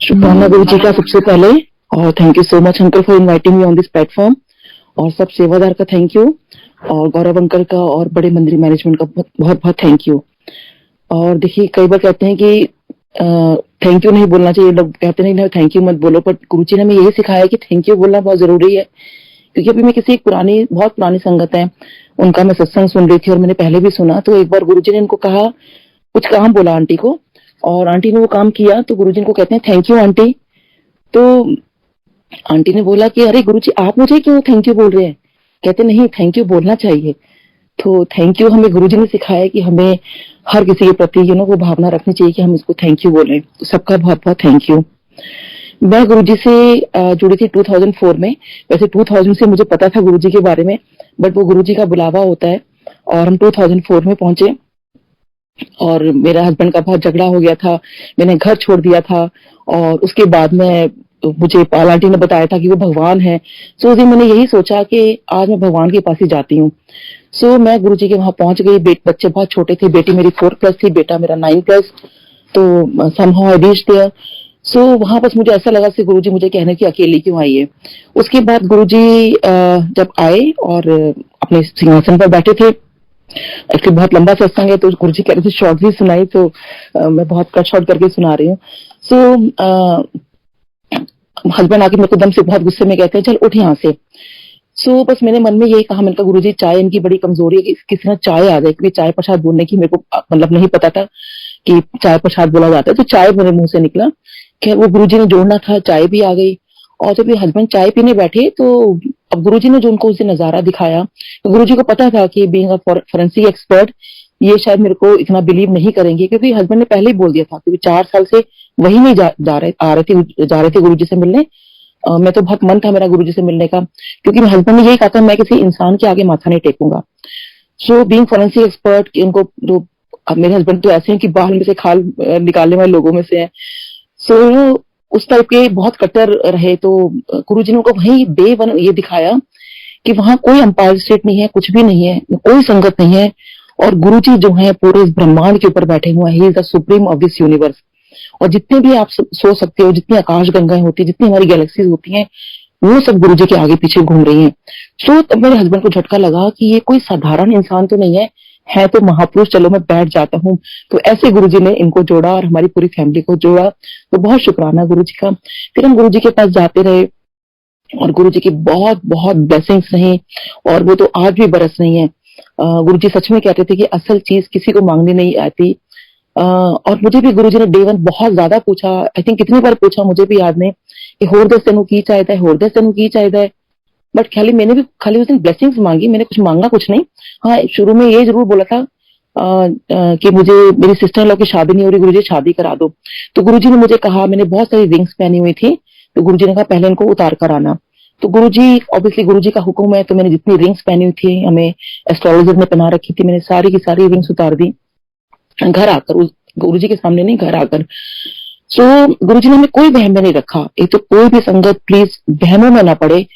शुभकामना गुरु जी का सबसे पहले, और thank you so much uncle for inviting me on this platform. और सब सेवादार का थैंक यू, और गौरव अंकल का और बड़े मंदिर मैनेजमेंट का बहुत बहुत थैंक यू। और देखिए, कई बार कहते हैं कि थैंक यू नहीं बोलना चाहिए, लोग कहते नहीं थैंक यू मत बोलो, पर गुरु जी ने हमें यही सिखाया कि थैंक यू बोलना बहुत जरूरी है। क्योंकि अभी मैं किसी एक बहुत पुरानी संगत है, उनका मैं सत्संग सुन रही थी और मैंने पहले भी सुना। तो एक बार गुरुजी ने इनको कहा, कुछ काम बोला आंटी को, और आंटी ने वो काम किया, तो गुरुजी इनको कहते हैं थैंक यू आंटी। तो आंटी ने बोला कि अरे गुरुजी, आप मुझे क्यों थैंक यू बोल रहे हैं? कहते नहीं, थैंक यू बोलना चाहिए। तो थैंक यू हमें गुरुजी ने सिखाया कि हमें हर किसी के प्रति वो भावना रखनी चाहिए कि हम इसको थैंक यू बोलें। तो सबका बहुत बहुत थैंक यू। मैं गुरुजी से जुड़ी थी 2004 में। वैसे 2000 से मुझे पता था गुरुजी के बारे में, बट वो गुरुजी का बुलावा होता है, और हम 2004 में पहुंचे। और मेरे हस्बैंड का बहुत झगड़ा हो गया था, मैंने घर छोड़ दिया था, और उसके बाद में मुझे पाल आंटी ने बताया था कि वो भगवान है। सो उस दिन मैंने यही सोचा कि आज मैं भगवान के पास ही जाती हूँ। सो मैं गुरुजी के वहां पहुंच गई। बच्चे बहुत छोटे थे, बेटी मेरी 4+ थी, बेटा मेरा 9+। तो somehow I reached there। सो वहां बस मुझे ऐसा लगा कि गुरुजी मुझे कहने की अकेली क्यों आई है। उसके बाद गुरुजी जब आए और अपने सिंहासन पर बैठे थे, एक्चुअली बहुत लंबा सत्संग है तो गुरुजी कह रहे थे शॉर्ट भी सुनाई, तो मैं बहुत कट शॉर्ट करके सुना रही हूँ। सो हस्बैंड आके मेरे को दम से बहुत गुस्से में कहते हैं चल उठ यहाँ से। सो बस मैंने मन में यही कहा, मैंने कहा गुरुजी चाय इनकी बड़ी कमजोरी है कि किसी ना चाय आ जाए, क्योंकि चाय प्रसाद बोलने की मेरे को मतलब नहीं पता था कि चाय प्रसाद बोला जाता है। तो चाय मेरे मुंह से निकला, खैर वो गुरुजी ने जोड़ना था, चाय भी आ गई। और जब मेरे हस्बैंड चाय पीने बैठे, तो अब गुरुजी ने जो उनको उस दिन नजारा दिखाया, तो गुरुजी को पता था कि बीइंग अ फोरेंसिक एक्सपर्ट ये शायद मेरे को इतना बिलीव नहीं करेंगे, क्योंकि हस्बैंड ने पहले ही बोल दिया था, क्योंकि 4 साल से वही नहीं जा रहे थे गुरुजी से मिलने। मैं तो बहुत मन था मेरा गुरुजी से मिलने का, क्योंकि मेरे हस्बैंड ने यही कहा था मैं किसी इंसान के आगे माथा नहीं टेकूंगा। सो बीइंग फोरेंसिक एक्सपर्ट, इनको जो अब मेरे हस्बैंड तो ऐसे हैं कि बाल में से खाल निकालने वाले लोगों में से हैं। सो उस टाइप के बहुत कट्टर रहे। तो गुरुजी ने उनको वही डे 1 ये दिखाया कि वहां कोई अंपायर स्टेट नहीं है, कुछ भी नहीं है, कोई संगत नहीं है, और गुरुजी जो है पूरे इस ब्रह्मांड के ऊपर बैठे हुए हैं। He is the supreme of this universe. और जितने भी आप सोच सकते हो, जितनी आकाश गंगाएं होती है, जितनी हमारी गैलेक्सीज होती हैं, वो सब गुरुजी के आगे पीछे घूम रही हैं। सो तब मेरे हस्बैंड को झटका लगा कि ये कोई साधारण इंसान तो नहीं है तो महापुरुष, चलो मैं बैठ जाता हूँ। तो ऐसे गुरुजी ने इनको जोड़ा और हमारी पूरी फैमिली को जोड़ा। तो बहुत शुक्राना गुरुजी का। फिर हम गुरुजी के पास जाते रहे, और गुरुजी की बहुत बहुत ब्लेसिंग्स रही, और वो तो आज भी बरस रही हैं। गुरुजी सच में कहते थे कि असल चीज किसी को मांगनी नहीं आती। और मुझे भी गुरुजी ने डे 1 बहुत ज्यादा पूछा, आई थिंक कितनी बार पूछा मुझे भी याद नहीं, कि होर दस तेनू की चाहिए, होर दस तेनू की चाहिए। बट मैंने भी खाली उस दिन ब्लेसिंग्स मांगी, मैंने कुछ मांगा कुछ नहीं। हाँ, शुरू में ये जरूर बोला था कि मुझे मेरी सिस्टर इन लॉ की शादी नहीं हो रही, गुरुजी शादी करा दो। तो गुरुजी ने मुझे कहा, मैंने बहुत सारी रिंग्स पहनी हुई थी, तो गुरुजी ने कहा पहले इनको उतार कर आना। तो गुरुजी, ऑब्वियसली गुरुजी का हुक्म है, तो मैंने जितनी रिंग्स पहनी हुई थी, हमें एस्ट्रोलॉजर ने पहना रखी थी, मैंने सारी की सारी रिंग्स उतार दी घर आकर, उस गुरुजी के सामने नहीं, घर आकर। सो गुरुजी ने हमें कोई वहम में नहीं रखा। एक तो कोई भी संगत प्लीज वहमों में ना पड़े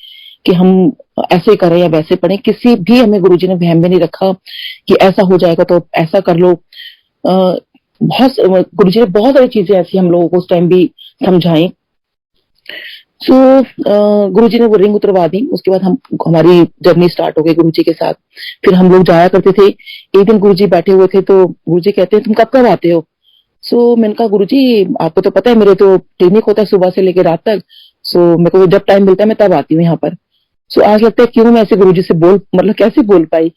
कि हम ऐसे करें या वैसे पढ़ें, किसी भी हमें गुरुजी ने वहम में नहीं रखा कि ऐसा हो जाएगा तो ऐसा कर लो। गुरुजी ने बहुत सारी चीजें ऐसी हम लोगों को उस टाइम भी समझाई। सो गुरुजी ने वो रिंग उतरवा दी। उसके बाद हमारी जर्नी स्टार्ट हो गई गुरुजी के साथ। फिर हम लोग जाया करते थे। एक दिन गुरुजी बैठे हुए थे, तो गुरुजी कहते हैं तुम कब कब आते हो? सो मैंने कहा गुरुजी आपको तो पता है मेरे तो क्लिनिक होता है सुबह से लेकर रात तक, सो मेरे को जब टाइम मिलता है मैं तब आती हूँ यहाँ पर। सो आज लगता है क्यों मैं ऐसे गुरुजी से मतलब कैसे बोल पाई।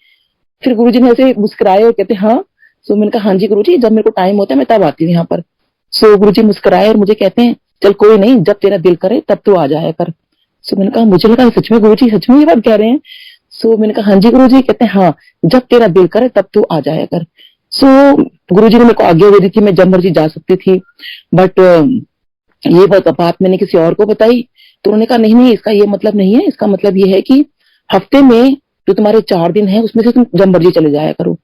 फिर गुरुजी ने ऐसे मुस्कुराए और कहते हाँ। सो मैंने कहा हाँ जी गुरुजी, जब मेरे को टाइम होता है मैं तब आती हूँ यहाँ पर। सो गुरुजी मुस्कुराए और मुझे कहते हैं चल कोई नहीं, जब तेरा दिल करे तब तू आ जाया कर। सो मैंने कहा मुझे लगा सच में गुरुजी सच में ये बात कह रहे हैं। सो मैंने कहा हाँ जी गुरुजी। कहते हैं हाँ, जब तेरा दिल करे तब तू आ जाया कर। सो गुरुजी ने मेरे को आज्ञा दे दी थी, मैं जब मर्जी जा सकती थी। बट ये बात मैंने किसी और को बताई, तो उन्होंने कहा नहीं नहीं, इसका ये मतलब नहीं है, इसका मतलब ये है कि हफ्ते में जो तुम्हारे 4 दिन है उसमें से तुम जब मर्जी चले जाया करो।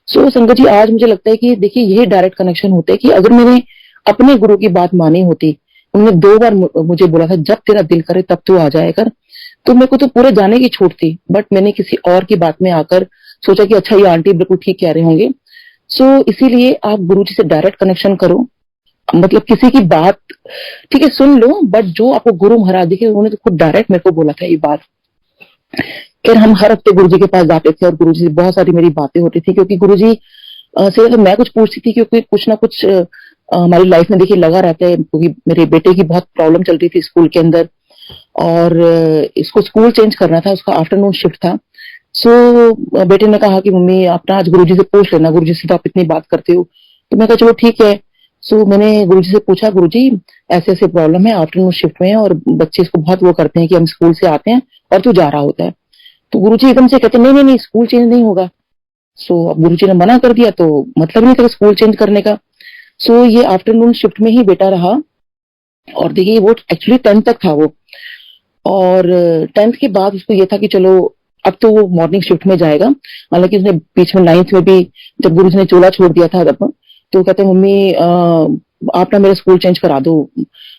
सो संगत जी, आज मुझे लगता है कि देखिए यही डायरेक्ट कनेक्शन होते हैं कि अगर मैंने अपने गुरु की बात मानी होती, उन्होंने 2 बार मुझे बोला था जब तेरा दिल करे तब तू आ जाया कर, तो मेरे को तो पूरे जाने की छूट थी। बट मैंने किसी और की बात में आकर सोचा कि अच्छा ये आंटी बिल्कुल ठीक कह रहे होंगे। सो इसीलिए आप गुरु जी से डायरेक्ट कनेक्शन करो, मतलब किसी की बात ठीक है सुन लो, बट जो आपको गुरु महाराज दिखे उन्होंने तो खुद डायरेक्ट मेरे को बोला था ये बात। फिर हम हर हफ्ते गुरुजी के पास जाते थे और गुरुजी से बहुत सारी मेरी बातें होती थी, क्योंकि गुरुजी से तो मैं कुछ पूछती थी, क्योंकि कुछ ना कुछ हमारी लाइफ में देखिए लगा रहता है, क्योंकि मेरे बेटे की बहुत प्रॉब्लम चल रही थी स्कूल के अंदर, और इसको स्कूल चेंज करना था, उसका आफ्टरनून शिफ्ट था। सो बेटे ने कहा कि मम्मी आप ना आज गुरुजी से पूछ लेना, गुरुजी से तो आप इतनी बात करते हो। तो मैं कहा चलो ठीक है। सो मैंने गुरुजी से पूछा, गुरुजी ऐसे ऐसे प्रॉब्लम है, आफ्टरनून शिफ्ट में है और बच्चे इसको बहुत वो करते हैं कि हम स्कूल से आते हैं और तू जा रहा होता है। तो गुरुजी एकदम से कहते नहीं नहीं नहीं, स्कूल चेंज नहीं होगा। सो अब गुरुजी ने मना कर दिया तो मतलब नहीं था स्कूल चेंज करने का। सो ये आफ्टरनून शिफ्ट में ही बेटा रहा, और देखिए वो एक्चुअली 10th तक था वो, और 10th के बाद उसको ये था कि चलो अब तो वो मॉर्निंग शिफ्ट में जाएगा। हालांकि उसने बीच में 9th में भी जब गुरुजी ने चोला छोड़ दिया था तब, तो कहते मम्मी आप ना मेरा स्कूल चेंज करा दो।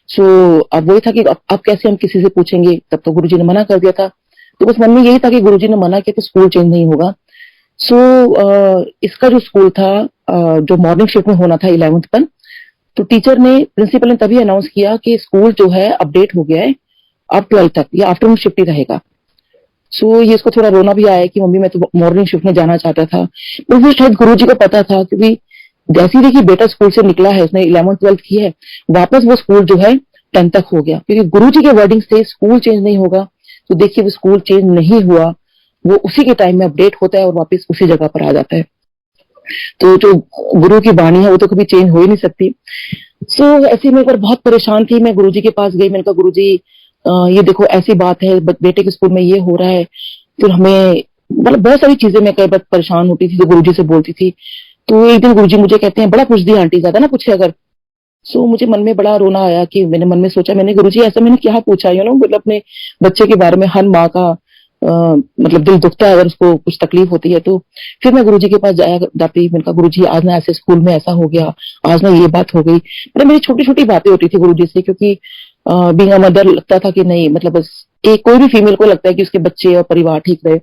सो अब वही था कि अब कैसे हम किसी से पूछेंगे, तब तो गुरुजी ने मना कर दिया था। तो बस मन में यही था कि गुरुजी ने मना किया तो स्कूल चेंज नहीं होगा। सो इसका जो स्कूल था जो मॉर्निंग शिफ्ट में होना था 11th पर, तो टीचर ने प्रिंसिपल ने तभी अनाउंस किया कि स्कूल जो है अपडेट हो गया है, अब 12th तक ये आफ्टरनून शिफ्ट ही रहेगा। सो ये इसको थोड़ा रोना भी आया कि मम्मी मैं तो मॉर्निंग शिफ्ट में जाना चाहता था, पर फिर शायद गुरुजी को पता था, क्योंकि जैसे ही देखिए बेटा स्कूल से निकला है, उसने 11th-12th की है, वापस वो स्कूल जो है 10th तक हो गया, क्योंकि गुरुजी के वर्डिंग से स्कूल चेंज नहीं होगा। तो देखिए वो स्कूल चेंज नहीं हुआ, वो उसी के टाइम में अपडेट होता है और वापस उसी जगह पर आ जाता है। तो जो गुरु की वाणी है वो तो कभी चेंज हो ही नहीं सकती। सो ऐसे में एक बार बहुत परेशान थी, मैं गुरुजी के पास गई, मैंने कहा गुरुजी ये देखो ऐसी बात है, बेटे के स्कूल में ये हो रहा है। फिर हमें मतलब बहुत सारी चीजें मैं कई बार परेशान होती थी, तो गुरुजी से बोलती थी। तो एक दिन गुरुजी मुझे कहते हैं बड़ा पूछ दिया आंटी, ज्यादा ना पूछे अगर। सो मुझे मन में बड़ा रोना आया कि मैंने मन में सोचा, मैंने गुरुजी ऐसा मैंने क्या पूछा, मतलब अपने बच्चे के बारे में। हर माँ का मतलब दिल दुखता है अगर उसको कुछ तकलीफ होती है। तो फिर मैं गुरुजी के पास जाती, मैंने कहा गुरुजी आज ना ऐसे स्कूल में ऐसा हो गया, आज ना ये बात हो गई। मतलब मेरी छोटी छोटी बातें होती थी गुरुजी से, क्योंकि बीइंग अ मदर लगता था कि नहीं, मतलब बस एक कोई भी फीमेल को लगता है कि उसके बच्चे और परिवार ठीक रहे।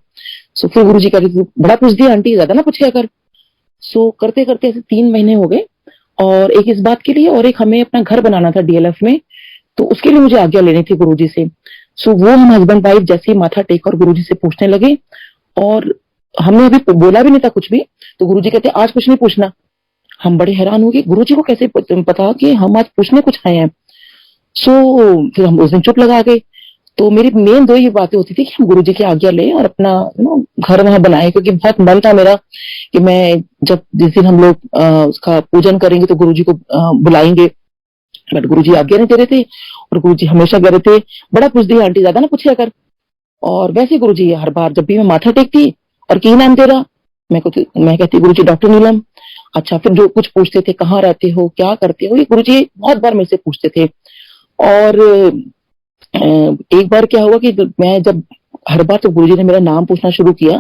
सो फिर गुरुजी कह रही थी बड़ा पूछ दिया आंटी, ज्यादा ना पूछे अगर। सो करते करते ऐसे 3 महीने हो गए, और एक इस बात के लिए और एक हमें अपना घर बनाना था डीएलएफ में, तो उसके लिए मुझे आज्ञा लेनी थी गुरुजी से। सो वो हम हस्बैंड वाइफ जैसे ही माथा टेक और गुरुजी से पूछने लगे, और हमने अभी बोला भी नहीं था कुछ भी, तो गुरुजी कहते आज कुछ नहीं पूछना। हम बड़े हैरान हो गए, गुरुजी को कैसे पता कि हम आज पूछने कुछ आए हैं। सो फिर हम उस दिन चुप लगा गए। तो मेरी मेन दो ही बातें होती थी कि हम गुरुजी की आज्ञा लें और अपना घर वहां बनाए, क्योंकि बहुत मन था मेरा कि मैं जब जिस दिन हम लोग उसका पूजन करेंगे तो गुरुजी को बुलाएंगे। बट गुरुजी आज्ञा नहीं दे रहे थे, और गुरुजी हमेशा कह रहे थे बड़ा पूछ दिया आंटी, ज्यादा ना पूछे अगर। और वैसे गुरुजी हर बार जब भी मैं माथा टेकती और की नाम तेरा, मैं कहती गुरुजी डॉक्टर नीलम। अच्छा, फिर जो कुछ पूछते थे कहाँ रहते हो क्या करते हो, ये गुरुजी बहुत बार मेरे से पूछते थे। और एक बार क्या हुआ कि मैं जब हर बार तो गुरुजी ने मेरा नाम पूछना शुरू किया,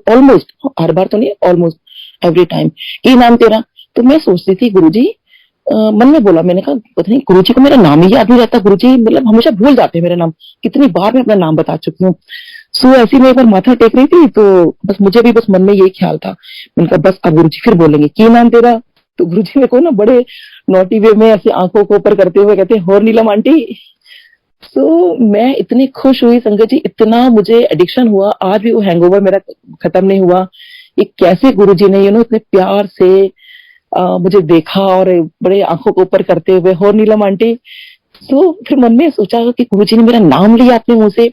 ऑलमोस्ट हर बार तो नहीं, ऑलमोस्ट एवरी टाइम की नाम तेरा। तो मैं सोचती थी गुरुजी मन में बोला, मैंने कहा पता नहीं गुरुजी को मेरा नाम ही याद नहीं रहता, गुरुजी मतलब हमेशा भूल जाते हैं मेरा नाम, कितनी बार मैं अपना नाम बता चुकी हूँ। सो ऐसी में एक बार माथा टेक रही थी, तो बस मुझे भी बस मन में यही ख्याल था, मैंने कहा बस अब गुरुजी फिर बोलेंगे की नाम तेरा। तो गुरुजी मेरे को ना बड़े नोटी वे में ऐसे आंखों को ऊपर करते हुए कहते और नीलम आंटी। सो मैं इतनी खुश हुई संगत जी, इतना मुझे एडिक्शन हुआ, आज भी वो हैंगओवर मेरा खत्म नहीं हुआ। ये कैसे गुरुजी ने इतने प्यार से मुझे देखा और बड़े आंखों को ऊपर करते हुए हो नीलम आंटी। तो फिर मन में सोचा कि गुरुजी ने मेरा नाम लिया अपने मुंह से,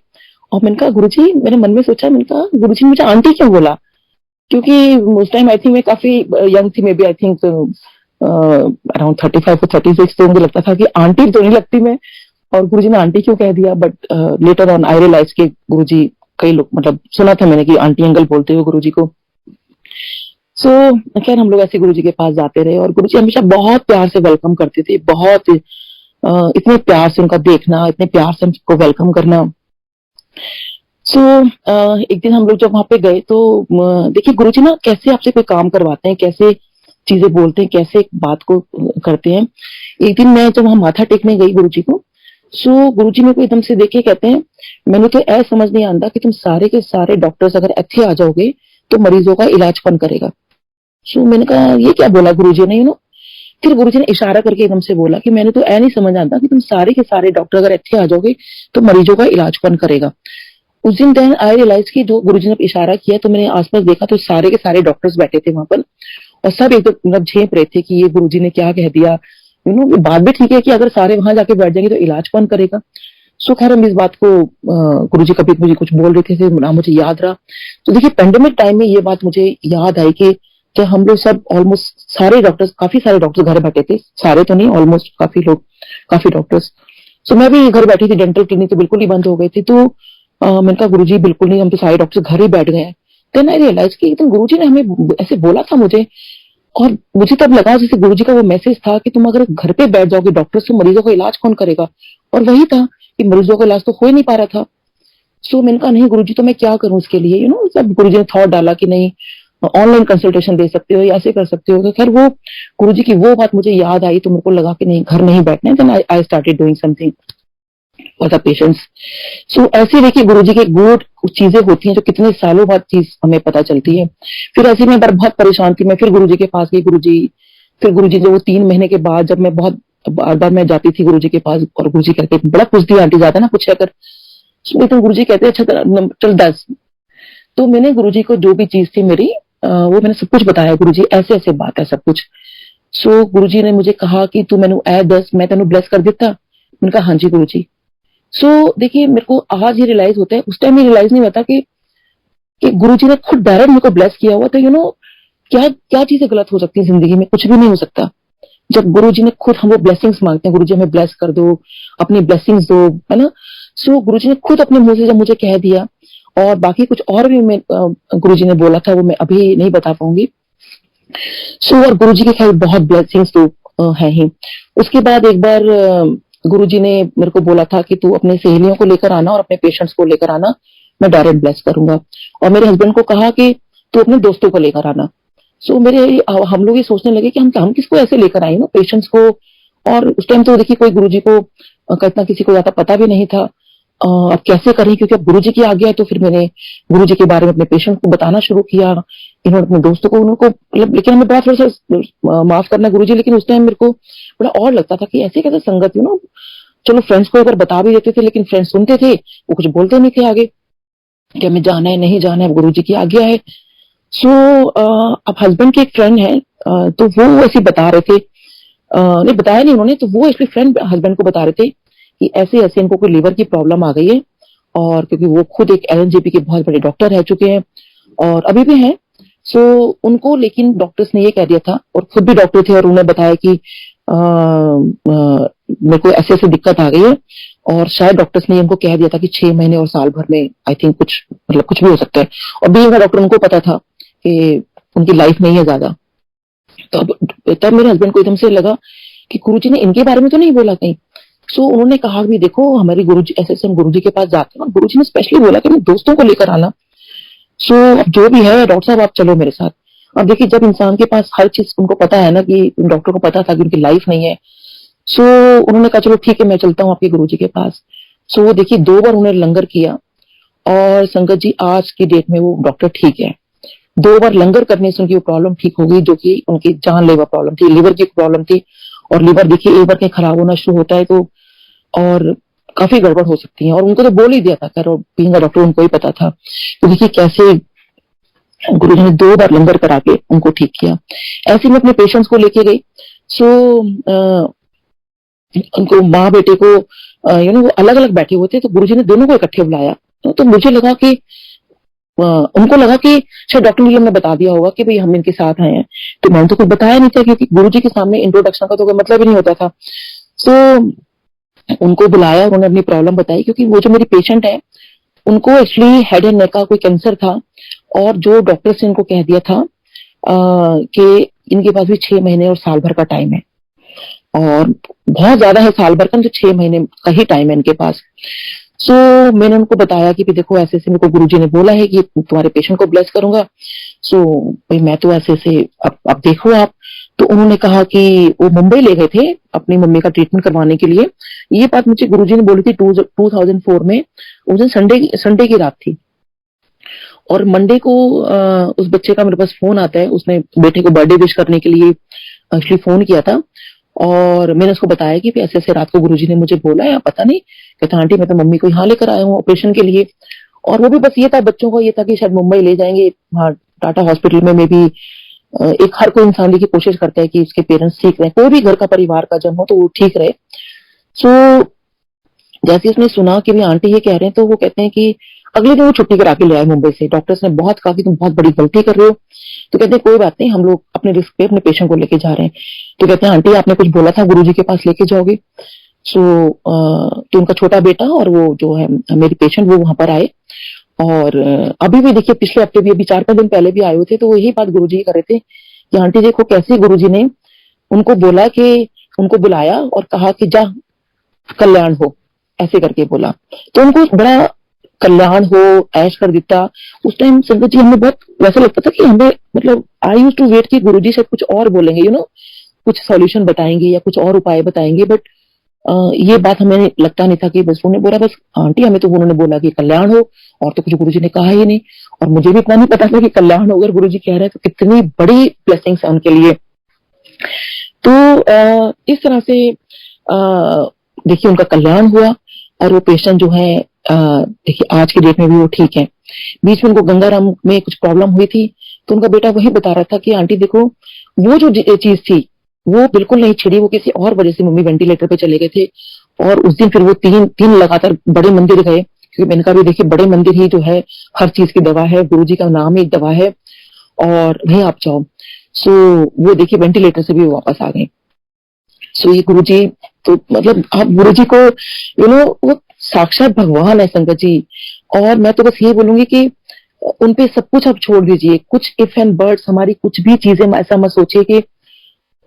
और मैंने कहा गुरुजी, मैंने मन में सोचा, मैंने कहा गुरुजी ने मुझे आंटी क्यों बोला, क्योंकि उस टाइम आई थिंक मैं काफी यंग थी, maybe I think around 35 और 36। तो मुझे लगता था कि आंटी तो नहीं लगती मैं, और गुरुजी ने आंटी क्यों कह दिया। But later on I realise कि गुरुजी, कई लोग मतलब सुना था मैंने कि आंटी अंकल बोलते हुए गुरुजी को। सो खैर हम लोग ऐसे गुरुजी के पास जाते रहे, और गुरुजी हमेशा बहुत प्यार से वेलकम करते थे, बहुत इतने प्यार से उनका देखना, इतने प्यार से हमको वेलकम करना। सो एक दिन हम लोग जब वहां पे गए तो देखिए गुरुजी ना कैसे आपसे कोई काम करवाते हैं, कैसे चीजें बोलते हैं, कैसे एक बात को करते हैं। एक दिन मैं जब वहां माथा टेकने गई गुरुजी को, सो गुरुजी मेरे को एकदम से देखे कहते हैं मैंने तो ऐसा समझ नहीं आता कि तुम सारे के सारे डॉक्टर्स अगर इतने आ जाओगे तो मरीजों का इलाज कौन करेगा। सो मैंने कहा ये क्या बोला गुरुजी ने। फिर गुरुजी ने इशारा करके एकदम से बोला कि मैंने तो ऐ नहीं समझ आता कि तुम सारे के सारे डॉक्टर अगर ਇੱਥੇ आ जाओगे तो मरीजों का इलाज कौन करेगा। उस दिन देन आई रियलाइज कि जो गुरुजी ने इशारा किया तो मैंने आसपास देखा तो सारे के सारे डॉक्टर्स बैठे थे वहां पर और सब एकदम मतलब झेप रहे थे कि ये गुरुजी ने क्या कह दिया। बात भी ठीक है कि अगर सारे वहां जाके बैठ जाएंगे तो इलाज कौन करेगा। सो खैर हम इस बात को गुरुजी कभी मुझे कुछ बोल रहे थे ना मुझे याद रहा। तो देखिए पेंडेमिक टाइम में ये बात मुझे याद आई कि जब हम लोग सब ऑलमोस्ट सारे डॉक्टर्स काफी सारे डॉक्टर्स घर बैठे थे, सारे तो नहीं ऑलमोस्ट काफी लोग काफी डॉक्टर्स। सो मैं भी घर बैठी थी, डेंटल क्लिनिक तो बिल्कुल ही बंद हो गई थी। तो मैंने कहा गुरुजी बिल्कुल नहीं, हम तो सारे डॉक्टर्स घर ही बैठ गए हैं। देन आई रियलाइज कि एकदम गुरुजी ने हमें ऐसे बोला था मुझे और मुझे तब लगा जैसे गुरुजी का वो मैसेज था कि तुम अगर घर पे बैठ जाओगे डॉक्टर्स तो मरीजों का इलाज कौन करेगा। और वही था कि मरीजों का इलाज तो हो ही नहीं पा रहा था। सो मैंने कहा नहीं गुरुजी तो मैं क्या करूं इसके लिए, सब गुरुजी ने थॉट डाला कि नहीं ऑनलाइन कंसल्टेशन दे सकते हो या ऐसे कर सकते हो। तो खैर वो गुरुजी की वो बात मुझे याद आई तो मेरे को लगा कि नहीं घर नहीं बैठना है। Then I started doing something for the patients. So ऐसे देखिए गुरुजी की गुड चीजें होती हैं जो कितने सालों बाद चीज हमें पता चलती है। फिर ऐसे में बहुत परेशान थी मैं, फिर गुरुजी के पास गई। फिर गुरुजी जो वो 3 महीने के बाद जब मैं बहुत बार बार मैं जाती थी गुरुजी के पास और गुरुजी कहते बड़ा पूछती आंटी ज्यादा ना पूछा कर। तो गुरुजी कहते अच्छा चल 10। तो मैंने गुरुजी को जो भी चीज थी मेरी वो मैंने सब कुछ बताया, गुरुजी ऐसे ऐसे बात है सब कुछ। सो गुरुजी ने मुझे कहा कि तू मैनू ए 10 मैं तेन ब्लेस कर दिता। मैंने कहा हाँ जी गुरुजी। सो देखिए मेरे को आज ये रियलाइज होता है, उस टाइम ये रियलाइज नहीं होता कि गुरुजी ने खुद डायरेक्ट मेरे को ब्लेस किया हुआ। तो क्या क्या चीजें गलत हो सकती है जिंदगी में, कुछ भी नहीं हो सकता। जब गुरुजी ने खुद हम वो ब्लेसिंग्स मांगते हैं, गुरुजी हमें ब्लेस कर दो, अपनी ब्लेसिंग्स दो, है ना। सो गुरुजी ने खुद अपने मुंह से जब मुझे कह दिया और बाकी कुछ और भी मैं गुरुजी ने बोला था वो मैं अभी नहीं बता पाऊंगी। सो और गुरुजी के खैर बहुत ब्लेसिंग्स तो है ही। उसके बाद एक बार गुरुजी ने मेरे को बोला था कि तू अपने सहेलियों को लेकर आना और अपने पेशेंट्स को लेकर आना, मैं डायरेक्ट ब्लेस करूंगा। और मेरे हस्बैंड को कहा कि तू अपने दोस्तों को लेकर आना। सो हम लोग ये सोचने लगे कि हम किसको ऐसे लेकर आए ना पेशेंट्स को। और उस टाइम तो देखिए कोई गुरुजी को इतना किसी को ज्यादा पता भी नहीं था अब कैसे करें, क्योंकि अब गुरुजी की आ गया है। तो फिर मैंने गुरुजी के बारे में अपने पेशेंट को बताना शुरू किया, इन्होंने अपने दोस्तों को उनको मतलब। लेकिन हमें बड़ा थोड़ा सा माफ करना गुरुजी, लेकिन उस टाइम मेरे को बड़ा और लगता था कि ऐसे कैसे संगत चलो फ्रेंड्स को एक बार बता भी देते थे लेकिन फ्रेंड्स सुनते थे, वो कुछ बोलते नहीं थे आगे कि हमें जाना है नहीं जाना है, गुरुजी की आ गया है। सो अब हस्बैंड के एक फ्रेंड है तो वो ऐसे बता रहे थे, नहीं बताया नहीं उन्होंने, तो वो एक्चुअली फ्रेंड हस्बैंड को बता रहे थे कि ऐसे ऐसे इनको कोई लीवर की प्रॉब्लम आ गई है। और क्योंकि वो खुद एक एलएनजेपी के बहुत बड़े डॉक्टर रह चुके हैं और अभी भी हैं। सो उनको लेकिन डॉक्टर्स ने ये कह दिया था और खुद भी डॉक्टर थे और उन्होंने बताया कि मेरे को ऐसे ऐसे दिक्कत आ गई है। और शायद डॉक्टर्स ने उनको कह दिया था कि 6 महीने और साल भर में आई थिंक कुछ मतलब कुछ भी हो सकता है। और बीइंग डॉक्टर उनको पता था कि उनकी लाइफ नहीं है ज्यादा। तो तब मेरे हस्बैंड को एकदम से लगा कि गुरुजी ने इनके बारे में तो नहीं बोला कहीं। सो उन्होंने कहा भी देखो हमारी गुरुजी ऐसे ऐसे हम गुरुजी के पास जाते हैं और गुरुजी ने स्पेशली बोला कि मैं दोस्तों को लेकर आना। सो जो भी है डॉक्टर साहब आप चलो मेरे साथ। अब देखिए जब इंसान के पास हर चीज उनको पता है ना कि डॉक्टर को पता था कि उनकी लाइफ नहीं है। सो उन्होंने कहा चलो ठीक है मैं चलता हूँ आपके गुरुजी के पास। सो वो देखिए 2 बार उन्होंने लंगर किया और संगत जी आज की डेट में वो डॉक्टर ठीक है। 2 बार लंगर करने से उनकी वो प्रॉब्लम ठीक हो गई जो कि उनकी जानलेवा प्रॉब्लम थी, लिवर की प्रॉब्लम थी। और लिवर देखिए एक बार कहीं खराब होना शुरू होता है तो और काफी गड़बड़ हो सकती है। और उनको तो बोल ही दिया था खैर, और बीइंग अ डॉक्टर उनको ही पता था। तो देखिए कैसे गुरुजी ने 2 बार लंगर करा के उनको ठीक किया। ऐसे में अपने पेशेंट्स को लेके गई। सो उनको माँ बेटे को वो अलग अलग बैठे हुए थे तो गुरुजी ने दोनों को इकट्ठे बुलाया। तो मुझे लगा कि उनको लगा कि शायद डॉक्टर ने हमें बता दिया होगा कि भाई हम इनके साथ आए हैं। तो मैंने तो कुछ बताया नहीं था क्योंकि गुरुजी के सामने इंट्रोडक्शन का तो कोई मतलब ही नहीं होता था। सो उनको बुलाया, उन्होंने अपनी प्रॉब्लम बताई क्योंकि वो जो मेरी पेशेंट है उनको एक्चुअली हेड एंड नेक का कोई कैंसर था। और जो डॉक्टर ने इनको कह दिया था कि इनके पास भी 6 महीने और साल भर का टाइम है। और बहुत ज्यादा है साल भर का, तो 6 महीने का ही टाइम है इनके पास। सो मैंने उनको बताया कि देखो ऐसे ऐसे मेरे को गुरुजी ने बोला है कि तुम्हारे पेशेंट को ब्लेस करूंगा। सो भाई मैं तो ऐसे ऐसे अब देखो आप। तो उन्होंने कहा कि वो मुंबई ले गए थे अपनी मम्मी का ट्रीटमेंट करवाने के लिए। ये बात मुझे गुरुजी ने बोली थी 2004 में। उस दिन संडे की रात थी और मंडे को उस बच्चे का मेरे पास फोन आता है। उसने बेटे को बर्थडे विश करने के लिए एक्चुअली फोन किया था। और मैंने उसको बताया कि ऐसे ऐसे रात को गुरुजी ने मुझे बोला है, पता नहीं। कहता आंटी मैं तो मम्मी को यहाँ लेकर आया हूँ ऑपरेशन के लिए। और वो भी बस ये था, बच्चों का ये था कि शायद मुंबई ले जाएंगे, हाँ टाटा हॉस्पिटल में भी। एक हर कोई इंसान देखिए कोशिश करता है कि उसके पेरेंट्स ठीक रहे, कोई भी घर का परिवार का जन्म हो तो वो ठीक रहे। सो जैसे उसने सुना कि भी आंटी ये कह रहे हैं, तो वो कहते हैं कि अगले दिन वो छुट्टी करा के ले आए मुंबई से। डॉक्टर्स ने बहुत कहा कि तुम बहुत बड़ी गलती कर रहे हो। तो कहते हैं कोई बात नहीं, हम लोग अपने रिस्क पे अपने पेशेंट को लेके जा रहे हैं। तो कहते हैं आंटी आपने कुछ बोला था गुरुजी के पास लेके जाओगे। सो तो उनका छोटा बेटा और वो जो है मेरी पेशेंट वो वहां पर आए। और अभी भी देखिए पिछले हफ्ते भी, अभी 4-5 दिन पहले भी आए हुए थे, तो वो यही बात गुरुजी कर रहे थे कि आंटी देखो कैसे गुरुजी ने उनको बोला कि उनको बुलाया और कहा कि जा कल्याण हो, ऐसे करके बोला। तो उनको बड़ा कल्याण हो, ऐश कर देता। उस टाइम संगत जी हमें बहुत वैसा लगता था कि हमें मतलब आई यूज्ड टू वेट कि गुरुजी शायद कुछ और बोलेंगे, कुछ सॉल्यूशन बताएंगे या कुछ और उपाय बताएंगे। बट ये बात हमें लगता नहीं था कि बस उन्होंने बोला बस आंटी हमें तो उन्होंने बोला कि कल्याण हो, और तो कुछ गुरुजी ने कहा ही नहीं। और मुझे भी इतना नहीं पता था कि कल्याण हो, अगर गुरुजी कह रहे हैं तो कितनी बड़ी ब्लेसिंग्स है उनके लिए। तो इस तरह से देखिए उनका कल्याण हुआ और वो पेशेंट जो है देखिए आज की डेट में भी वो ठीक है। बीच में उनको गंगाराम में कुछ प्रॉब्लम हुई थी, तो उनका बेटा वही बता रहा था कि आंटी देखो वो जो चीज थी वो बिल्कुल नहीं छिड़ी, वो किसी और वजह से मम्मी वेंटिलेटर पे चले गए थे। और उस दिन फिर वो तीन लगातार बड़े मंदिर गए, क्योंकि मैंने कहा भी देखिए बड़े मंदिर ही जो है हर चीज की दवा है, गुरुजी का नाम ही एक दवा है, और वहीं आप जाओ। सो वो देखिए वेंटिलेटर से भी वापस आ गए। सो ये गुरुजी तो मतलब आप गुरुजी को वो साक्षात भगवान है संगत जी। और मैं तो बस ये बोलूंगी कि उनपे सब कुछ आप छोड़ दीजिए, कुछ इफ एंड बर्ड्स हमारी कुछ भी चीजें ऐसा मत सोचिए कि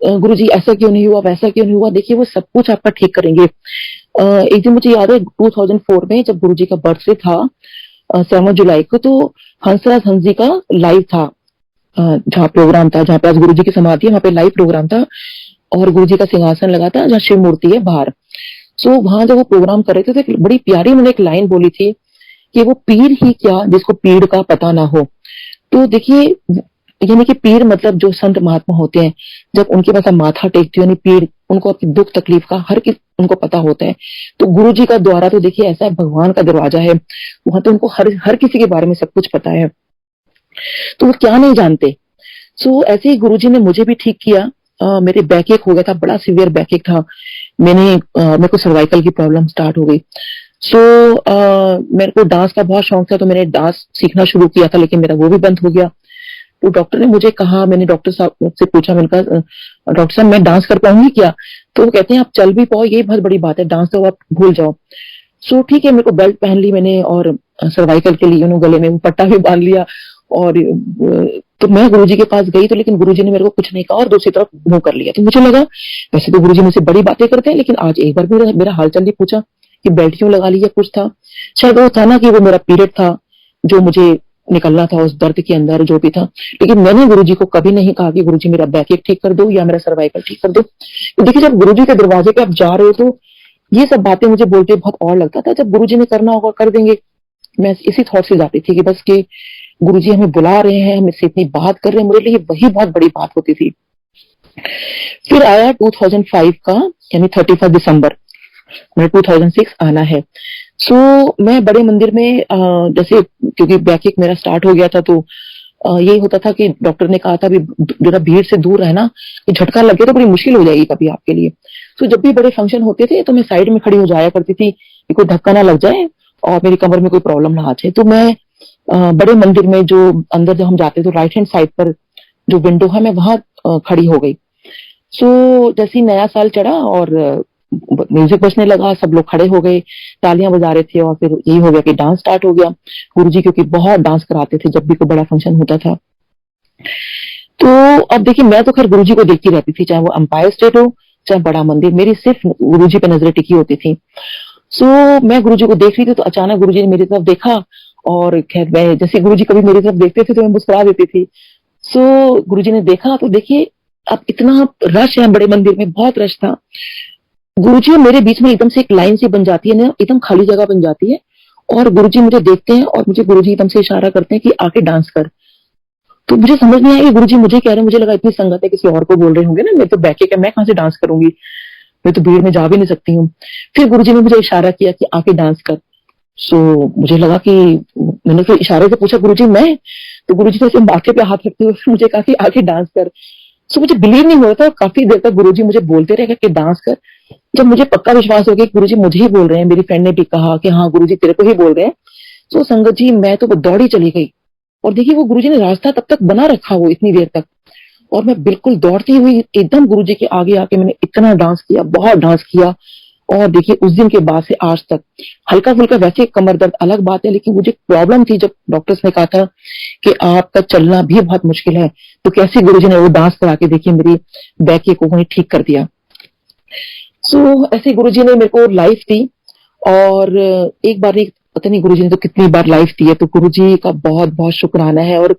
गुरुजी ऐसा क्यों नहीं हुआ, वैसा क्यों नहीं हुआ। देखिए वो सब कुछ आपका ठीक करेंगे। एक दिन मुझे याद है 2004 में जब गुरुजी का बर्थडे था 7 जुलाई को, तो हंसराज हंस जी का लाइव था, जहाँ प्रोग्राम था, जहाँ पे आज गुरुजी की समाधि है वहां पे लाइव प्रोग्राम था। और गुरुजी का सिंहासन लगा था जहाँ शिव मूर्ति है बाहर। सो वहां जब वो प्रोग्राम कर रहे थे तो बड़ी प्यारी उन्होंने एक लाइन बोली थी कि वो पीर ही क्या जिसको पीड़ का पता ना हो। तो देखिए यानी कि पीर मतलब जो संत महात्मा होते हैं, जब उनके पास आप माथा टेकते हो यानी पीर उनको अपनी दुख तकलीफ का हर किस उनको पता होता है। तो गुरुजी का द्वारा तो देखिए ऐसा भगवान का दरवाजा है, वहां तो उनको हर किसी के बारे में सब कुछ पता है, तो वो क्या नहीं जानते। सो ऐसे ही गुरुजी ने मुझे भी ठीक किया। मेरे बैक एक हो गया था, बड़ा सीवियर बैक एक था। मेरे को सर्वाइकल की प्रॉब्लम स्टार्ट हो गई। सो मेरे को डांस का बहुत शौक था, तो मैंने डांस सीखना शुरू किया था, लेकिन मेरा वो भी बंद हो गया। तो डॉक्टर ने मुझे कहा, मैंने डॉक्टर साहब से पूछा, मैंने कहा डॉक्टर साहब मैं डांस कर पाऊंगी क्या? तो वो कहते हैं आप चल भी पाओ यही बहुत बड़ी बात है, डांस तो आप भूल जाओ। सो ठीक है, मेरे को बेल्ट पहन ली मैंने और सर्वाइकल के लिए गले में पट्टा भी बांध लिया। और तो मैं गुरुजी के पास गई, तो लेकिन गुरुजी ने मेरे को कुछ नहीं कहा और दूसरी तरफ मुंह कर लिया। तो मुझे लगा वैसे तो गुरुजी मुझसे बड़ी बातें करते हैं, लेकिन आज एक बार भी मेरा हालचाल नहीं पूछा कि बेल्ट क्यों लगा लिया। कुछ था शायद, वो था ना कि वो मेरा पीरियड था जो मुझे निकलना था, उस दर्द के अंदर जो भी था। लेकिन मैंने गुरुजी को कभी नहीं कहा कि गुरुजी मेरा बैक एक ठीक कर दो या मेरा सर्वाइकल ठीक कर दो। तो देखिए जब गुरुजी के दरवाजे पे आप जा रहे हो तो ये सब बातें मुझे बोलते बहुत और लगता था। जब गुरुजी ने करना होगा कर देंगे, मैं इसी थॉट से जाती थी कि बस कि गुरुजी हमें बुला रहे हैं, हमें से इतनी बात कर रहे हैं, मेरे लिए वही बहुत बड़ी बात होती थी। फिर आया 2005 का यानी 31 दिसंबर, मेरा 2006 आना है। सो मैं बड़े मंदिर में जैसे क्योंकि बैक एक मेरा स्टार्ट हो गया था, तो यही होता था कि डॉक्टर ने कहा था भी जरा भीड़ से दूर रहना, कि झटका लगे तो बड़ी मुश्किल हो जाएगी कभी आपके लिए। तो जब भी बड़े फंक्शन होते थे तो मैं साइड में खड़ी हो जाया करती थी कि कोई धक्का ना लग जाए और मेरी कमर में कोई प्रॉब्लम ना आ जाए। तो मैं बड़े मंदिर में जो अंदर जब हम जाते तो राइट हैंड साइड पर जो विंडो है मैं वहां खड़ी हो गई। सो जैसे ही नया साल चढ़ा और म्यूजिक बजने लगा, सब लोग खड़े हो गए, तालियां बजा रहे थे, और फिर यही हो गया कि डांस स्टार्ट हो गया। गुरुजी क्योंकि बहुत डांस कराते थे जब भी कोई बड़ा फंक्शन होता था। तो अब देखिए मैं तो खैर गुरुजी को देखती रहती थी, चाहे वो एम्पायर स्टेट हो चाहे बड़ा मंदिर, मेरी सिर्फ गुरुजी पे नजरें टिकी होती थी। सो मैं गुरुजी को देख रही थी, तो अचानक गुरुजी ने मेरी तरफ देखा, और खैर मैं जैसे गुरुजी कभी मेरी तरफ देखते थे तो मैं मुस्कुरा देती थी। सो गुरुजी ने देखा तो देखिए अब इतना रश है बड़े मंदिर में, बहुत रश था। गुरुजी और मेरे बीच में एकदम से एक लाइन सी बन जाती है ना, एकदम खाली जगह बन जाती है, और गुरुजी मुझे देखते हैं और मुझे गुरुजी एकदम से इशारा करते हैं कि आके डांस कर। तो मुझे समझ नहीं आया कि गुरुजी मुझे कह रहे हैं, मुझे लगा इतनी संगत है किसी और को बोल रहे होंगे ना, मैं तो बैठ के मैं कहाँ से डांस करूंगी, मैं तो भीड़ में जा भी नहीं सकती हूँ। फिर गुरुजी ने मुझे इशारा किया कि आके डांस कर। सो मुझे लगा कि मैंने फिर इशारे से पूछा गुरुजी मैं, तो गुरुजी ने ऐसे माथे पे हाथ रखते हुए फिर मुझे कहा कि आके डांस कर। सो मुझे बिलीव नहीं हो रहा था, काफी देर तक गुरुजी मुझे बोलते रहे कि डांस कर। जब मुझे पक्का विश्वास हो गया कि गुरुजी मुझे ही बोल रहे हैं, मेरी फ्रेंड ने भी कहा कि हाँ गुरुजी तेरे को ही बोल रहे हैं, सो संगत जी मैं तो दौड़ी चली गई। और देखिए वो गुरुजी ने रास्ता तब तक बना रखा वो इतनी देर तक, और मैं बिल्कुल दौड़ती हुई एकदम गुरुजी के आगे आके मैंने इतना डांस किया, बहुत डांस किया। और देखिए उस दिन के बाद से आज तक हल्का फुल्का वैसे कमर दर्द अलग बात है, लेकिन मुझे प्रॉब्लम थी जब डॉक्टर्स ने कहा था कि आपका चलना भी बहुत मुश्किल है, तो कैसे गुरुजी ने वो डांस करा के देखिए मेरी बैक को वहीं ठीक कर दिया। सो ऐसे गुरुजी ने मेरे को लाइफ दी, और एक बार नहीं, पता नहीं गुरुजी ने तो कितनी बार लाइफ दी है, तो गुरुजी का बहुत बहुत शुक्राना है। और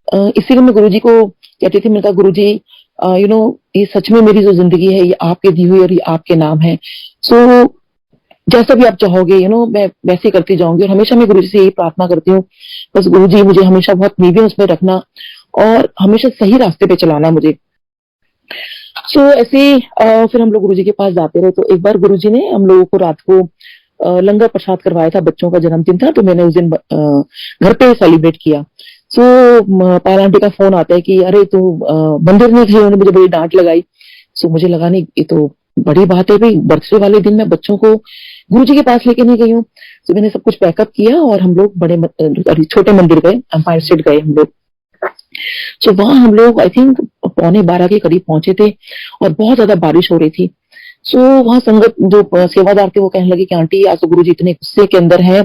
इसीलिए मैं गुरुजी को कहती थी, मैंने कहा गुरुजी ये सच में मेरी जो जिंदगी है ये आपके दी हुई और ये आपके नाम है। सो जैसा भी आप चाहोगे मैं वैसे ही करती जाऊंगी, और हमेशा मैं गुरुजी से यही प्रार्थना करती हूँ, बस गुरुजी मुझे हमेशा बहुत नींवें उसमें रखना और हमेशा सही रास्ते पे चलाना मुझे। सो ऐसे फिर हम लोग गुरुजी के पास जाते रहे। तो एक बार गुरुजी ने हम लोगों को रात को लंगर प्रसाद करवाया था, बच्चों का जन्मदिन था, तो मैंने उस दिन घर पे सेलिब्रेट किया। सो पायल आंटी का फोन आता है कि अरे तू मंदिर नहीं गई, उन्होंने मुझे बड़ी डांट लगाई। सो मुझे लगा नहीं ये तो बड़ी बात है भाई, बर्थडे वाले दिन मैं बच्चों को गुरुजी के पास लेके नहीं गई हूँ। तो मैंने सब कुछ पैकअप किया और हम लोग छोटे मंदिर गए, एम्पायर स्टेट गए हम लोग। सो वहां हम लोग आई थिंक 11:15 के करीब पहुंचे थे और बहुत ज्यादा बारिश हो रही थी। सो वहां संगत जो सेवादार थे वो कहने लगे कि आंटी आज तो गुरुजी इतने गुस्से के अंदर हैं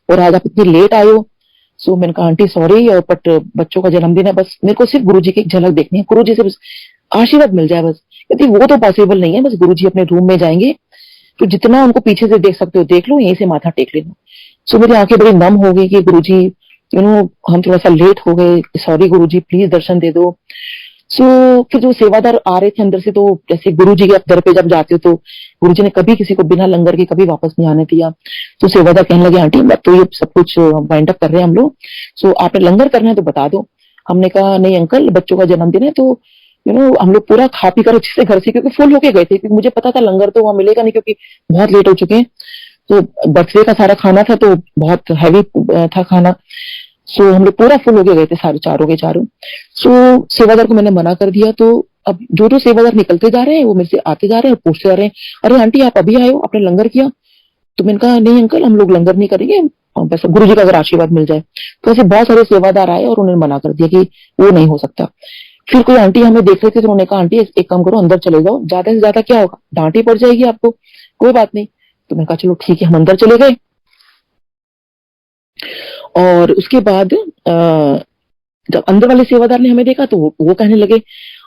और आज आप इतनी लेट आए हो। सो मैंने कहा आंटी सॉरी, और बट बच्चों का जन्मदिन है, बस मेरे को सिर्फ गुरुजी की झलक देखनी है, गुरुजी से बस आशीर्वाद मिल जाए बस। कहती वो तो पॉसिबल नहीं है, बस गुरुजी अपने रूम में जाएंगे तो जितना उनको पीछे से देख सकते हो देख लो, यहीं से माथा टेक लेना। सो मेरी आंखें बड़ी नम हो गई कि गुरुजी हम थोड़ा सा लेट हो गए, सॉरी गुरुजी प्लीज दर्शन दे दो। सो फिर जो सेवादार आ रहे थे अंदर से, तो जैसे गुरुजी के दर पे जब जाते हो तो गुरुजी ने कभी किसी को बिना लंगर के कभी वापस नहीं आने दिया। तो सेवादार कहने लगे आंटी अब तो ये सब कुछ वाइंड अप कर रहे हैं हम लोग, सो आपने लंगर करना है तो बता दो। हमने कहा नहीं अंकल बच्चों का जन्मदिन है, तो हम लोग पूरा खा पी कर अच्छे से घर से, क्योंकि फुल होके गए थे, क्योंकि मुझे पता था लंगर तो वहां मिलेगा नहीं क्योंकि बहुत लेट हो चुके हैं। तो बर्थडे का सारा खाना था तो बहुत हैवी था खाना। सो हम लोग पूरा फुल होके गए थे सारे चारों के चारों। सो सेवादार को मैंने मना कर दिया। तो अब जो सेवादार निकलते जा रहे हैं वो मेरे से आते जा रहे हैं और पूछते जा रहे हैं अरे आंटी आप अभी आए हो, आपने लंगर किया? तो मैंने कहा नहीं अंकल हम लोग लंगर नहीं करेंगे, बस गुरुजी का अगर आशीर्वाद मिल जाए। तो ऐसे बहुत सारे सेवादार आए और उन्होंने मना कर दिया कि वो नहीं हो सकता। फिर कोई आंटी हमें देख रहे थे तो उन्होंने कहा आंटी एक काम करो अंदर चले जाओ, ज्यादा से ज्यादा क्या होगा, डांट ही पड़ जाएगी आपको, कोई बात नहीं। तो मैंने कहा चलो ठीक है, हम अंदर चले गए। और उसके बाद जब अंदर वाले सेवादार ने हमें देखा तो वो कहने लगे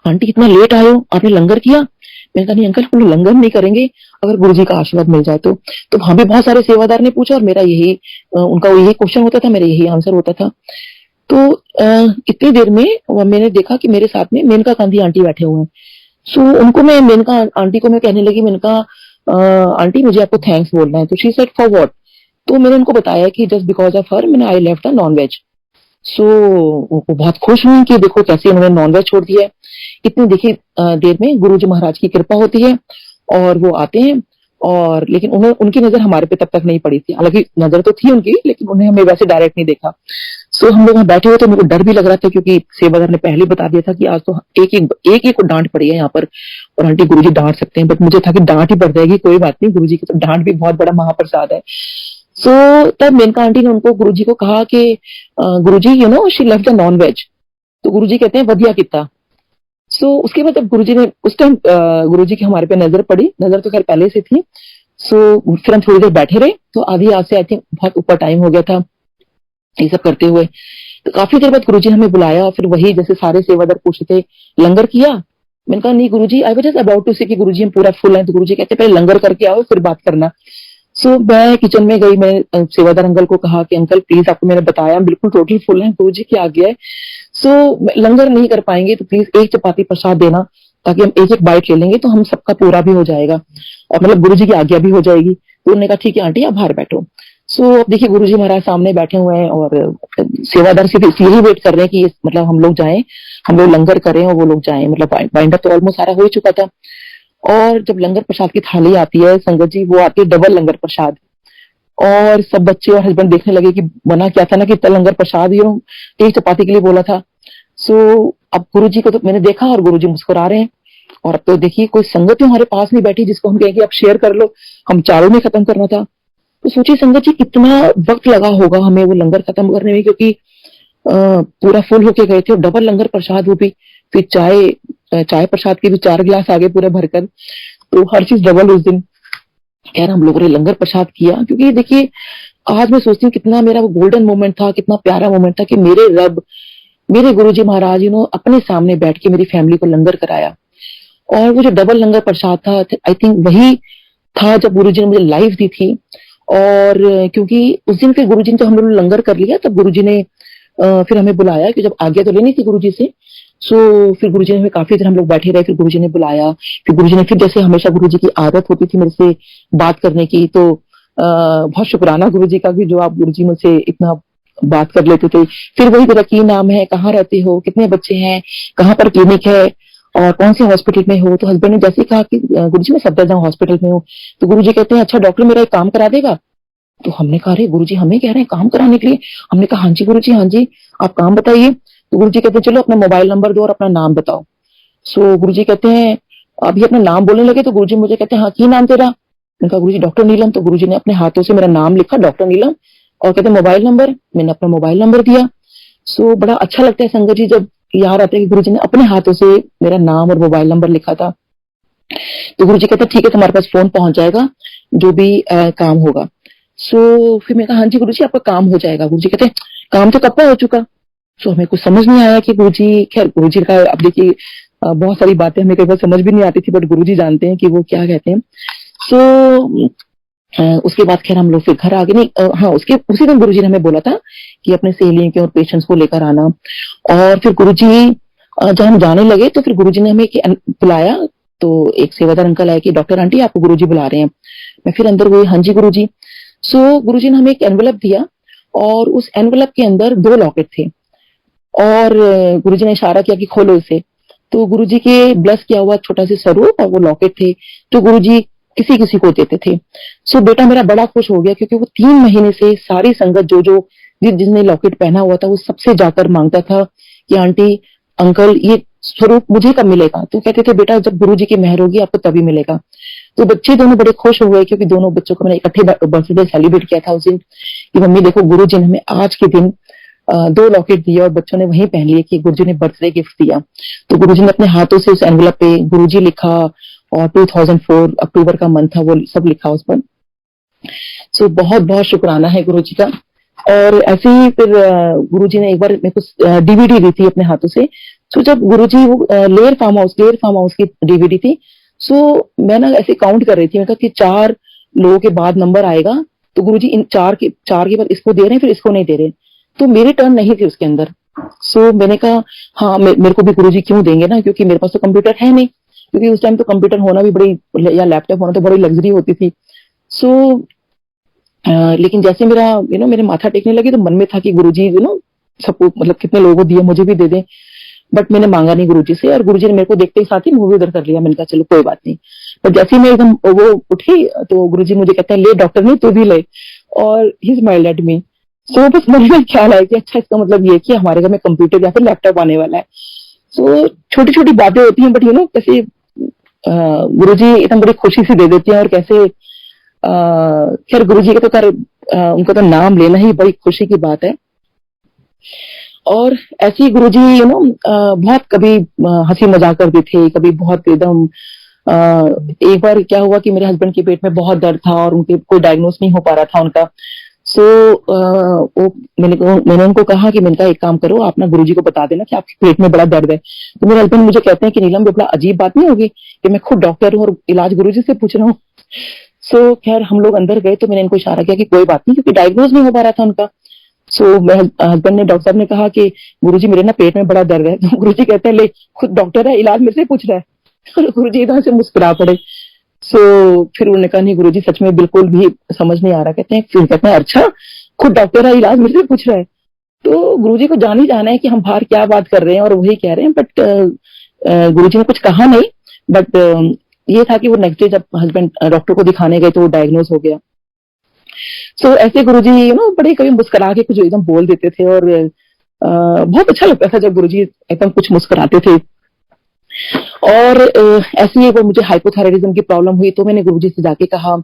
आंटी कितना लेट आए हो, आपने लंगर किया? मैंने कहा नहीं अंकल हम लोग लंगर नहीं करेंगे, अगर गुरुजी का आशीर्वाद मिल जाए तो। वहां भी बहुत सारे सेवादार ने पूछा और मेरा यही उनका यही क्वेश्चन होता था, मेरा यही आंसर होता था। तो इतनी देर में मैंने देखा कि मेरे साथ में मेनका गांधी आंटी बैठे हुए हैं। सो उनको मैं मेनका आंटी को मैं कहने लगी, मैंने कहा आंटी मुझे आपको थैंक्स बोलना है। तो शी सेड फॉर व्हाट? तो मैंने उनको बताया कि जस्ट बिकॉज ऑफ हर मैंने I left the non veg. So वो बहुत खुश हुई कि देखो कैसे उन्होंने नॉन वेज छोड़ दिया है। इतनी देखिए देर में गुरुजी महाराज की कृपा होती है और वो आते हैं, और लेकिन उनकी नजर हमारे पे तब तक नहीं पड़ी थी, हालांकि नजर तो थी उनकी लेकिन उन्हें हमें वैसे डायरेक्ट नहीं देखा। सो हम लोग वहां बैठे हुए तो मेरे को डर भी लग रहा था क्योंकि सेवादार ने पहले बता दिया था कि आज तो एक ही को डांट पड़ी है यहाँ पर और आंटी गुरुजी डांट सकते हैं, बट मुझे था कि डांट ही पड़ जाएगी, कोई बात नहीं, गुरुजी की तो डांट भी बहुत बड़ा महाप्रसाद है। सो तब मेनका आंटी ने उनको गुरुजी को कहा कि Guruji she left the non veg. तो गुरुजी कहते हैं वधिया किता। सो उसके बाद जब गुरुजी ने उस टाइम गुरुजी की हमारे पे नजर पड़ी, नजर तो खैर पहले से थी। सो फिर हम थोड़ी देर बैठे रहे, तो आधी रात से आई थिंक बहुत ऊपर टाइम हो गया था ये सब करते हुए। तो काफी देर बाद गुरुजी ने हमें बुलाया और फिर वही जैसे सारे सेवादार पूछे थे लंगर किया? मैंने कहा नहीं Guruji, I was just about to say कि गुरुजी हम पूरा फुल है। तो गुरुजी कहते पहले लंगर करके आओ फिर बात करना। सो मैं किचन में गई, मैं सेवादार अंकल को कहा कि अंकल प्लीज आपको मैंने बताया बिल्कुल टोटल फुल है, गुरुजी की आज्ञा है। सो लंगर नहीं कर पाएंगे तो प्लीज एक चपाती प्रसाद देना ताकि हम एक एक बाइट ले लेंगे तो हम सबका पूरा भी हो जाएगा और मतलब गुरुजी की आज्ञा भी हो जाएगी। तो उन्होंने कहा ठीक है आंटी आप बाहर बैठो। सो अब देखिए गुरुजी महाराज सामने बैठे हुए हैं और सेवादार सिर्फ इसलिए वेट कर रहे हैं कि मतलब हम लोग जाएं, हम लोग लंगर करें और वो लोग जाएं। मतलब बाइंड अप तो ऑलमोस्ट सारा हो ही चुका था। और जब लंगर प्रसाद की थाली आती है संगत जी, वो आती है डबल लंगर प्रसाद। और सब बच्चे और हस्बैंड देखने लगे कि बना क्या था ना कि इतना लंगर प्रसाद एक चपाती के लिए बोला था। सो अब गुरुजी को तो मैंने देखा और गुरुजी मुस्कुरा रहे हैं। और अब तो देखिए कोई संगत ही हमारे पास नहीं बैठी जिसको हम कहें कि आप शेयर कर लो, हम चारों में खत्म करना था। तो सोचिए संगत जी कितना वक्त लगा होगा हमें वो लंगर खत्म करने में, क्योंकि पूरा फुल होके गए थे और डबल लंगर प्रसाद वो भी। फिर चाय प्रसाद के भी 4 गिलास आगे पूरे भरकर। तो हर चीज डबल उस दिन। खैर हम लोगों ने लंगर प्रसाद किया, क्योंकि देखिए आज मैं सोचती हूँ कितना मेरा वो गोल्डन मोमेंट था, कितना प्यारा मोमेंट था कि मेरे रब, मेरे गुरुजी महाराज अपने सामने बैठ के मेरी फैमिली को लंगर कराया। और वो जो डबल लंगर प्रसाद था, आई थिंक वही था जब गुरुजी ने मुझे लाइफ दी थी। और क्योंकि उस दिन फिर गुरुजी ने जब हम लोग लंगर कर लिया, तब गुरुजी ने फिर हमें बुलाया कि जब आज्ञा तो लेनी थी गुरुजी से। सो फिर गुरुजी ने हमें काफी देर हम लोग बैठे रहे, फिर गुरुजी ने बुलाया। फिर गुरुजी ने फिर जैसे हमेशा गुरुजी की आदत होती थी मेरे से बात करने की, तो बहुत शुक्राना गुरुजी का भी जो आप गुरुजी मुझसे इतना बात कर लेते थे। फिर वही मेरा की नाम है, कहाँ रहते हो, कितने बच्चे हैं, कहाँ पर क्लिनिक है और कौन से हॉस्पिटल में हो। तो हस्बैंड ने जैसे ही कहा कि गुरुजी मैं सफदरजंग हॉस्पिटल में हूँ, तो गुरुजी कहते हैं अच्छा डॉक्टर मेरा एक काम करा देगा। तो हमने कहा अरे गुरुजी हमें कह रहे हैं काम कराने के लिए। हमने कहा हाँ जी गुरुजी, हाँ जी आप काम बताइए। तो गुरुजी कहते हैं चलो अपना मोबाइल नंबर दो और अपना नाम बताओ। सो गुरुजी कहते हैं अभी अपना नाम बोलने लगे, तो गुरुजी मुझे कहते हैं हाँ की नाम तेरा। मैंने कहा गुरुजी डॉक्टर नीलम। तो गुरुजी ने अपने हाथों से मेरा नाम लिखा डॉक्टर नीलम और कहते मोबाइल नंबर। मैंने अपना मोबाइल नंबर दिया। सो बड़ा अच्छा लगता है संगत जी जब याद आता है कि गुरुजी ने अपने हाथों से मेरा नाम और मोबाइल नंबर लिखा था। तो गुरुजी कहते ठीक है तुम्हारे पास फोन पहुंच जाएगा जो भी काम होगा। सो फिर मैं कहा हाँ जी गुरुजी आपका काम हो जाएगा। गुरुजी कहते काम तो कब का हो चुका। सो हमें कुछ समझ नहीं आया कि गुरुजी, खैर गुरुजी का अब देखिए बहुत सारी बातें हमें कई बार समझ भी नहीं आती थी, बट गुरुजी जानते हैं कि वो क्या कहते हैं। सो उसके बाद खैर हम लोग फिर घर आ गए। नहीं हाँ उसके उसी दिन गुरुजी ने हमें बोला था कि अपने सहेलियों के और पेशेंट्स को लेकर आना। और फिर गुरुजी जब हम जाने लगे तो फिर गुरुजी ने हमें बुलाया। तो एक सेवादार अंकल आए कि डॉक्टर आंटी आपको गुरुजी बुला रहे हैं। मैं फिर अंदर गई, हाँ जी गुरुजी। सो गुरुजी ने हमें एक एनवेलप दिया और उस एनवेलप के अंदर 2 लॉकेट थे। और गुरुजी ने इशारा किया कि खोलो इसे। तो गुरुजी के ब्लस किया हुआ छोटा सा स्वरूप और वो लॉकेट थे जो गुरुजी किसी किसी को देते थे। सो बेटा मेरा बड़ा खुश हो गया, क्योंकि वो 3 महीने से सारी संगत जो जिसने लॉकेट पहना हुआ था वो सबसे जाकर मांगता था कि आंटी अंकल ये स्वरूप मुझे कब मिलेगा। तो कहते थे बेटा जब गुरुजी की मेहर होगी आपको तभी मिलेगा। तो बच्चे दोनों बड़े खुश हुए, क्योंकि दोनों बच्चों को मैंने इकट्ठे बर्थडे सेलिब्रेट किया था उस दिन कि मम्मी देखो गुरुजी ने हमें आज के दिन 2 लॉकेट दिए और बच्चों ने वहीं पहन लिए कि गुरुजी ने बर्थडे गिफ्ट दिया। तो गुरुजी ने अपने हाथों से उस एनवेलप पे गुरुजी लिखा और 2004 अक्टूबर का मंथ था वो सब लिखा उस पर। सो बहुत बहुत शुक्राना है गुरुजी का। और ऐसे ही फिर गुरुजी ने एक बार मेरे को डीवीडी दी थी अपने हाथों से। सो जब गुरुजी वो लेयर फार्म हाउस की डीवीडी थी। सो मैं ना ऐसे काउंट कर रही थी, मैं कहा कि 4 लोगों के बाद नंबर आएगा, तो गुरुजी इन 4 के बाद इसको दे रहे हैं फिर इसको नहीं दे रहे। तो मेरी टर्न नहीं थी उसके अंदर। सो मैंने कहा हाँ मेरे को भी गुरुजी क्यों देंगे ना, क्योंकि मेरे पास तो कंप्यूटर है नहीं, क्योंकि उस टाइम तो कंप्यूटर होना भी बड़ी या लैपटॉप होना तो बड़ी लग्जरी होती थी। सो लेकिन जैसे मेरा मेरे माथा टेकने लगी तो मन में था कि गुरुजी सबको मतलब कितने लोगों को दिए मुझे भी दे दें। बट मैंने मांगा नहीं गुरुजी से और गुरुजी ने मेरे को देखते ही साथ ही मुंह भी उधर कर लिया। मैंने कहा चलो कोई बात नहीं। पर जैसे ही मैं एकदम वो उठी तो गुरुजी मुझे कहते हैं ले डॉक्टर नहीं तू भी ले। और ही स्माइल्ड एट मी। सो बस मन में ख्याल आया कि अच्छा इसका मतलब ये कि हमारे घर में कंप्यूटर या फिर लैपटॉप आने वाला है। सो छोटी छोटी बातें होती हैं, बट कैसे गुरुजी एकदम बड़ी खुशी से दे देते हैं। और कैसे खैर गुरुजी का तो उनका तो नाम लेना ही बड़ी खुशी की बात है। और ऐसे ही गुरुजी बहुत कभी हंसी मजाक करते थे, कभी बहुत एकदम एक बार क्या हुआ कि मेरे हस्बैंड के पेट में बहुत दर्द था और उनके कोई डायग्नोस नहीं हो पा रहा था उनका। सो मैंने उनको कहा कि मैंने कहा एक काम करो आप ना गुरुजी को बता देना कि आपके पेट में बड़ा दर्द है। तो मेरे हस्बैंड मुझे कहते हैं कि नीलम बड़ा अजीब बात नहीं होगी कि मैं खुद डॉक्टर हूँ और इलाज गुरुजी से पूछ रहा हूँ। सो खैर हम लोग अंदर गए तो मैंने इनको इशारा किया कि कोई बात नहीं, क्योंकि डायग्नोज नहीं हो पा रहा था उनका। सो मेरे हस्बैंड ने डॉक्टर साहब ने कहा कि गुरुजी मेरे ना पेट में बड़ा दर्द है। तो गुरुजी कहते हैं ले खुद डॉक्टर है इलाज मेरे से पूछ रहा है। और गुरुजी इधर से मुस्कुरा पड़े। सो फिर उन्होंने कहा नहीं गुरुजी सच में बिल्कुल भी समझ नहीं आ रहा। कहते हैं फिर कहते हैं अच्छा खुद डॉक्टर है इलाज मेरे से पूछ रहा है। तो गुरुजी को जान ही जाना है कि हम बाहर क्या बात कर रहे हैं और वही कह रहे हैं। बट गुरुजी ने कुछ कहा नहीं। बट ये था कि वो नेक्स्ट डे जब हस्बैंड डॉक्टर को दिखाने गए तो वो डायग्नोज हो गया। सो ऐसे गुरुजी बड़े कभी मुस्कुरा के कुछ एकदम बोल देते थे और बहुत अच्छा लगता था जब गुरुजी एकदम कुछ मुस्कुराते थे। और ऐसे ही एक बार मुझे हाइपोथायराइडिज्म की प्रॉब्लम हुई तो मैंने गुरुजी से जाके कहा।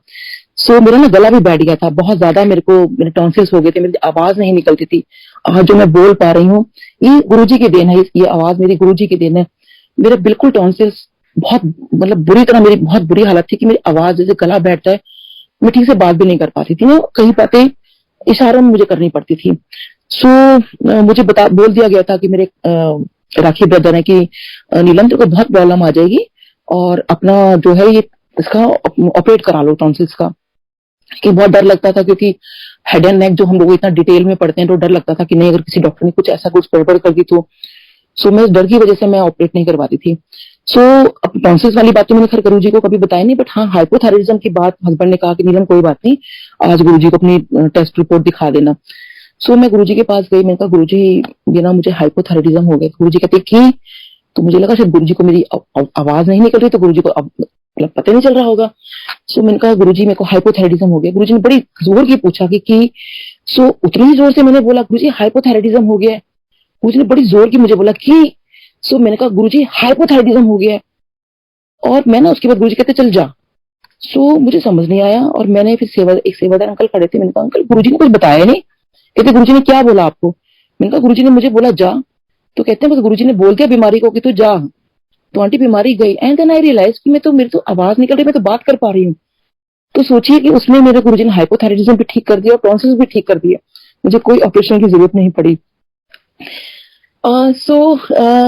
सो मेरा ना गला भी बैठ गया था बहुत ज्यादा, मेरे टॉन्सिल्स हो गए थे, मेरी आवाज नहीं निकलती थी। आज जो मैं बोल पा रही हूँ ये गुरुजी की देन है, ये आवाज मेरी गुरुजी की देन है। मेरे बिल्कुल टॉन्सिल्स बहुत मतलब बुरी तरह, मेरी बहुत बुरी हालत थी कि मेरी आवाज जैसे गला बैठता है, मैं ठीक से बात भी नहीं कर पाती थी ना, कई बातें इशारों में मुझे करनी पड़ती थी। सो मुझे बोल दिया गया था कि मेरे राखी ब्रदर है कि नीलम तेरे को बहुत प्रॉब्लम आ जाएगी और अपना जो है ये इसका ऑपरेट करा लो टॉन्सिल्स का। कि बहुत डर लगता था क्योंकि हेड एंड नेक जो हम लोग इतना डिटेल में पढ़ते हैं तो डर लगता था कि नहीं अगर किसी डॉक्टर ने कुछ ऐसा कुछ गड़बड़ कर दी तो। सो मैं इस डर की वजह से मैं ऑपरेट नहीं करवाती थी। सो टॉन्सिल्स वाली बात तो मैंने खैर गुरुजी को कभी बताई नहीं, बट हाँ हाइपोथायराइडिज्म की बात हस्बैंड ने कहा कि नीलम कोई बात नहीं, आज गुरुजी को अपनी टेस्ट रिपोर्ट दिखा देना। सो मैं गुरुजी के पास गई, मैंने कहा गुरुजी ये ना मुझे हाइपोथायराइडिज्म हो गया। गुरुजी कहते कि तो मुझे लगा शायद गुरुजी को मेरी आवाज नहीं निकल रही तो गुरुजी को अब मतलब पता नहीं चल रहा होगा। सो मैंने कहा गुरुजी मेरे को हाइपोथायराइडिज्म हो गया। गुरुजी ने बड़ी जोर की पूछा कि सो उतनी ही जोर से मैंने बोला गुरुजी हाइपोथायराइडिज्म हो गया है। गुरुजी ने बड़ी जोर की मुझे बोला कि सो मैंने कहा गुरुजी हाइपोथायराइडिज्म हो गया है। और मैं ना उसके बाद गुरुजी कहते चल जा। सो मुझे समझ नहीं आया और मैंने फिर एक सेवादार अंकल खड़े थे, मैंने कहा अंकल गुरुजी ने कुछ बताया नहीं। कहते गुरुजी ने क्या बोला आपको? मैंने कहा गुरुजी ने मुझे बोला जा। तो कहते हैं बस गुरुजी ने बोल दिया बीमारी को कि तू जा, तो आंटी बीमारी गई। एंड देन आई रियलाइज कि मेरी तो आवाज निकल रही, मैं तो बात कर पा रही हूँ। तो सोचिए कि उसमें मेरे गुरुजी ने हाइपोथायराइडिज्म भी ठीक कर दिया और टॉन्सिल्स भी ठीक कर दिया, मुझे कोई ऑपरेशन की जरूरत नहीं पड़ी।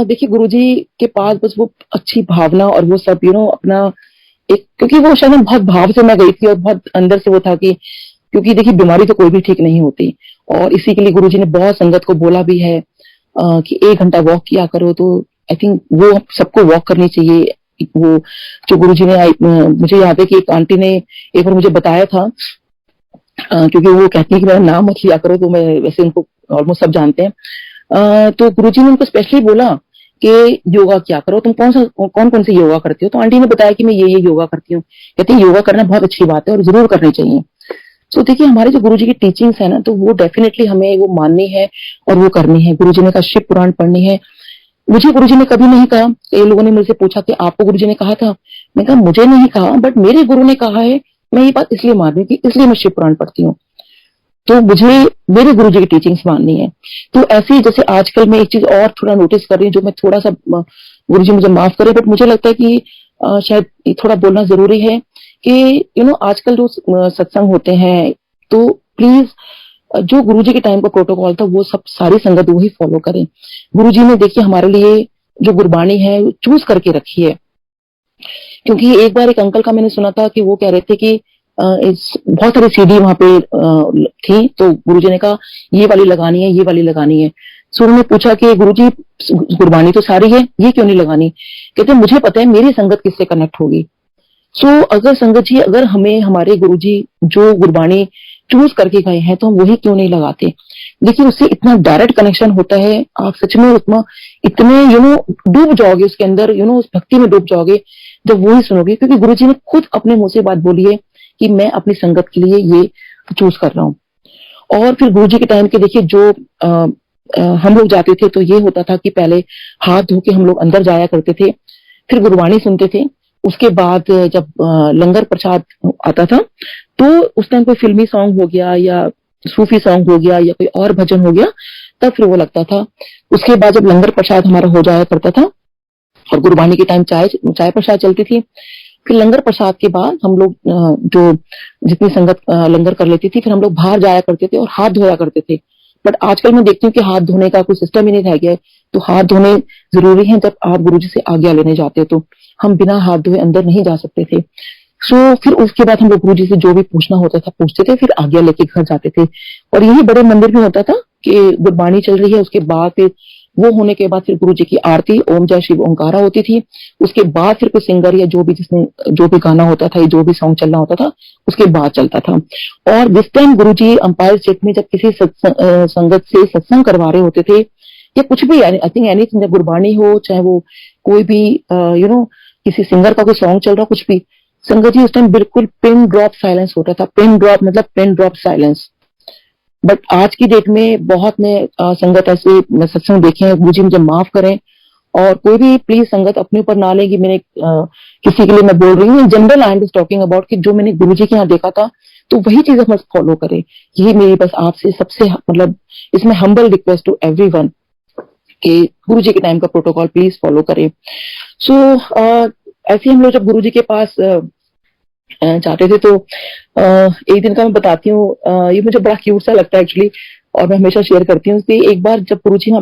देखिए गुरुजी के पास बस वो अच्छी भावना और वो सब अपना एक, क्योंकि वो शायद बहुत भाव से मैं गई थी और बहुत अंदर से वो था कि क्योंकि देखिए बीमारी तो कोई भी ठीक नहीं होती। और इसी के लिए गुरुजी ने बहुत संगत को बोला भी है कि 1 घंटा वॉक किया करो। तो आई थिंक वो सबको वॉक करनी चाहिए। वो जो गुरुजी ने मुझे याद है कि एक आंटी ने एक बार मुझे बताया था, क्योंकि वो कहती है कि मेरा नाम मत लिया करो, तो मैं वैसे उनको ऑलमोस्ट सब जानते हैं। तो गुरुजी ने उनको स्पेशली बोला कि योगा क्या करो, तुम कौन कौन से योगा करती हो? तो आंटी ने बताया कि मैं ये योगा करती हूँ। कहती है योगा करना बहुत अच्छी बात है और जरूर करनी चाहिए। सो देखिए हमारे जो गुरुजी की टीचिंग्स है ना, तो वो डेफिनेटली हमें वो माननी है और वो करनी है। गुरुजी ने कहा शिव पुराण पढ़नी है। मुझे गुरुजी ने कभी नहीं कहा, कई लोगों ने मुझसे पूछा कि आपको गुरुजी ने कहा था? मैंने कहा मुझे नहीं कहा, बट मेरे गुरु ने कहा है, मैं ये बात इसलिए मान रही थी, इसलिए मैं शिव पुराण पढ़ती हूँ। तो मुझे मेरे गुरुजी की टीचिंग्स माननी है। तो ऐसे ही जैसे आजकल मैं एक चीज और थोड़ा नोटिस कर रही हूँ, जो मैं थोड़ा सा गुरुजी मुझे माफ करे, बट मुझे लगता है कि शायद थोड़ा बोलना जरूरी है कि आजकल जो सत्संग होते हैं, तो प्लीज जो गुरुजी के टाइम का प्रोटोकॉल था वो सब सारी संगत वही फॉलो करें। गुरुजी ने देखिए हमारे लिए जो गुरबाणी है चूज करके रखी है। क्योंकि एक बार एक अंकल का मैंने सुना था कि वो कह रहे थे कि बहुत सारी सीडी वहां पे थी, तो गुरुजी ने कहा ये वाली लगानी है, ये वाली लगानी है। सो उन्होंने पूछा कि गुरुजी गुरबाणी तो सारी है, ये क्यों नहीं लगानी? कहते मुझे पता है मेरी संगत किससे कनेक्ट होगी। सो अगर संगत जी, अगर हमें हमारे गुरुजी जो गुरबाणी चूज करके गए हैं तो हम वही क्यों नहीं लगाते? देखिए उससे इतना डायरेक्ट कनेक्शन होता है, आप सच में उतना इतने डूब जाओगे उसके अंदर, उस भक्ति में डूब जाओगे जब वही सुनोगे। क्योंकि गुरुजी ने खुद अपने मुंह से बात बोली है कि मैं अपनी संगत के लिए ये चूज कर रहा हूँ। और फिर गुरुजी के टाइम के देखिए जो हम लोग जाते थे तो ये होता था कि पहले हाथ धो के हम लोग अंदर जाया करते थे, फिर गुरबाणी सुनते थे। उसके बाद जब लंगर प्रसाद आता था तो उस टाइम कोई फिल्मी सॉन्ग हो गया या सूफी सॉन्ग हो गया या कोई और भजन हो गया, तब फिर वो लगता था। उसके बाद जब लंगर प्रसाद हमारा हो जाया करता था और गुरबाणी के टाइम चाय प्रसाद चलती थी, फिर लंगर प्रसाद के बाद हम लोग जो जितनी संगत लंगर कर लेती थी, फिर हम लोग बाहर जाया करते थे और हाथ धोया करते थे। बट आजकल मैं देखती हूँ कि हाथ धोने का कोई सिस्टम ही नहीं रह गया है। तो हाथ धोने जरूरी है, जब आप गुरुजी से आज्ञा लेने जाते हो तो हम बिना हाथ धोए अंदर नहीं जा सकते थे। सो फिर उसके बाद हम लोग गुरुजी से जो भी पूछना होता था पूछते थे, फिर आज्ञा लेके घर जाते थे। और यही बड़े मंदिर में होता था कि गुरबाणी चल रही है, उसके बाद फिर वो होने के बाद फिर गुरु जी की आरती ओम जय शिव ओंकारा होती थी। उसके बाद फिर कोई सिंगर या जो भी जिसने जो भी गाना होता था, जो भी सॉन्ग चलना होता था, उसके बाद चलता था। और जिस टाइम गुरु जी अंपायर स्टेट में जब किसी संगत से सत्संग करवा रहे होते थे या कुछ भी, आई थिंक एनीथिंग, गुरबाणी हो चाहे वो कोई भी किसी सिंगर का कोई सॉन्ग चल रहा, कुछ भी, संगत जी उस टाइम बिल्कुल पिन ड्रॉप साइलेंस होता था। पिन ड्रॉप मतलब पिन ड्रॉप साइलेंस। बट आज की डेट में बहुत ने संगत ऐसे सत्संग देखे हैं, गुरुजी मुझे माफ करें, और कोई भी प्लीज संगत अपने ऊपर ना ले कि मैंने किसी के लिए मैं बोल रही हूँ, general I am just talking about कि जो मैंने गुरुजी के यहाँ देखा था तो वही चीज हम फॉलो करें। यही मेरी बस आपसे सबसे मतलब इसमें हम्बल रिक्वेस्ट टू एवरीवन कि गुरुजी के टाइम का प्रोटोकॉल प्लीज फॉलो करें। सो ऐसे हम लोग जब गुरुजी के पास जाते थे तो एक दिन का मैं बताती हूँ, ये मुझे बड़ा क्यूट सा लगता है एक्चुअली, और मैं हमेशा शेयर करती हूँ कि एक बार जब गुरुजी ना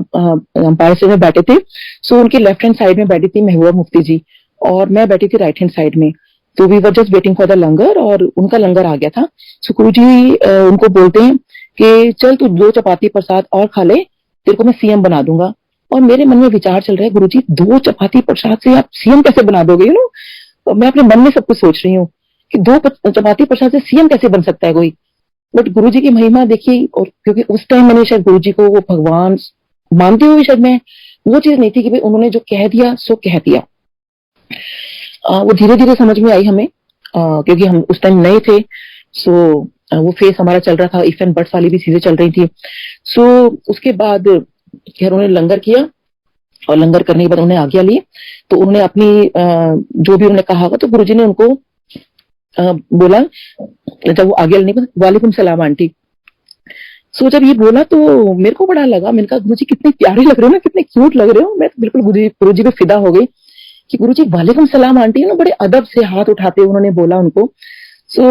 अंपायर स्टेट में बैठे थे, सो उनके लेफ्ट हैंड साइड में बैठी थी महबूबा मुफ्ती जी और मैं बैठी थी राइट हैंड साइड में। तो we were just waiting for the langar और उनका लंगर आ गया था। सो गुरुजी उनको बोलते हैं कि चल तू 2 चपाती प्रसाद और खा ले, तेरे को मैं सीएम बना दूंगा। और मेरे मन में विचार चल रहा है, गुरुजी 2 चपाती प्रसाद से आप सीएम कैसे बना दोगे? मैं अपने मन में सब कुछ सोच रही हूँ कि 2 चपाती प्रसाद से सीएम कैसे बन सकता है कोई। बट गुरुजी की महिमा देखिए, और क्योंकि उस टाइम मैंने शायद गुरुजी को वो भगवान मानते हुए शायद मैं वो चीज नहीं थी कि भाई उन्होंने जो कह दिया सो कह दिया। वो धीरे धीरे समझ में आई हमें, क्योंकि हम उस टाइम नए थे। सो वो फेस हमारा चल रहा था, इफ एंड बट्स वाली भी चीजें चल रही थी। सो उसके बाद खैर उन्होंने लंगर किया और लंगर करने के बाद उन्होंने आज्ञा ली। तो उन्होंने अपनी जो भी उन्होंने कहा तो गुरुजी ने उनको बोला, जब वो आज्ञा लेने, वालेकुम सलाम आंटी। सो जब ये बोला तो मेरे को बड़ा लगा, मैंने कहा गुरुजी कितने प्यारे लग रहे हो ना, कितने क्यूट लग रहे हो। मैं तो बिल्कुल गुरुजी पे फिदा हो गई कि गुरुजी वालेकुम सलाम आंटी ना, बड़े अदब से हाथ उठाते उन्होंने बोला उनको। सो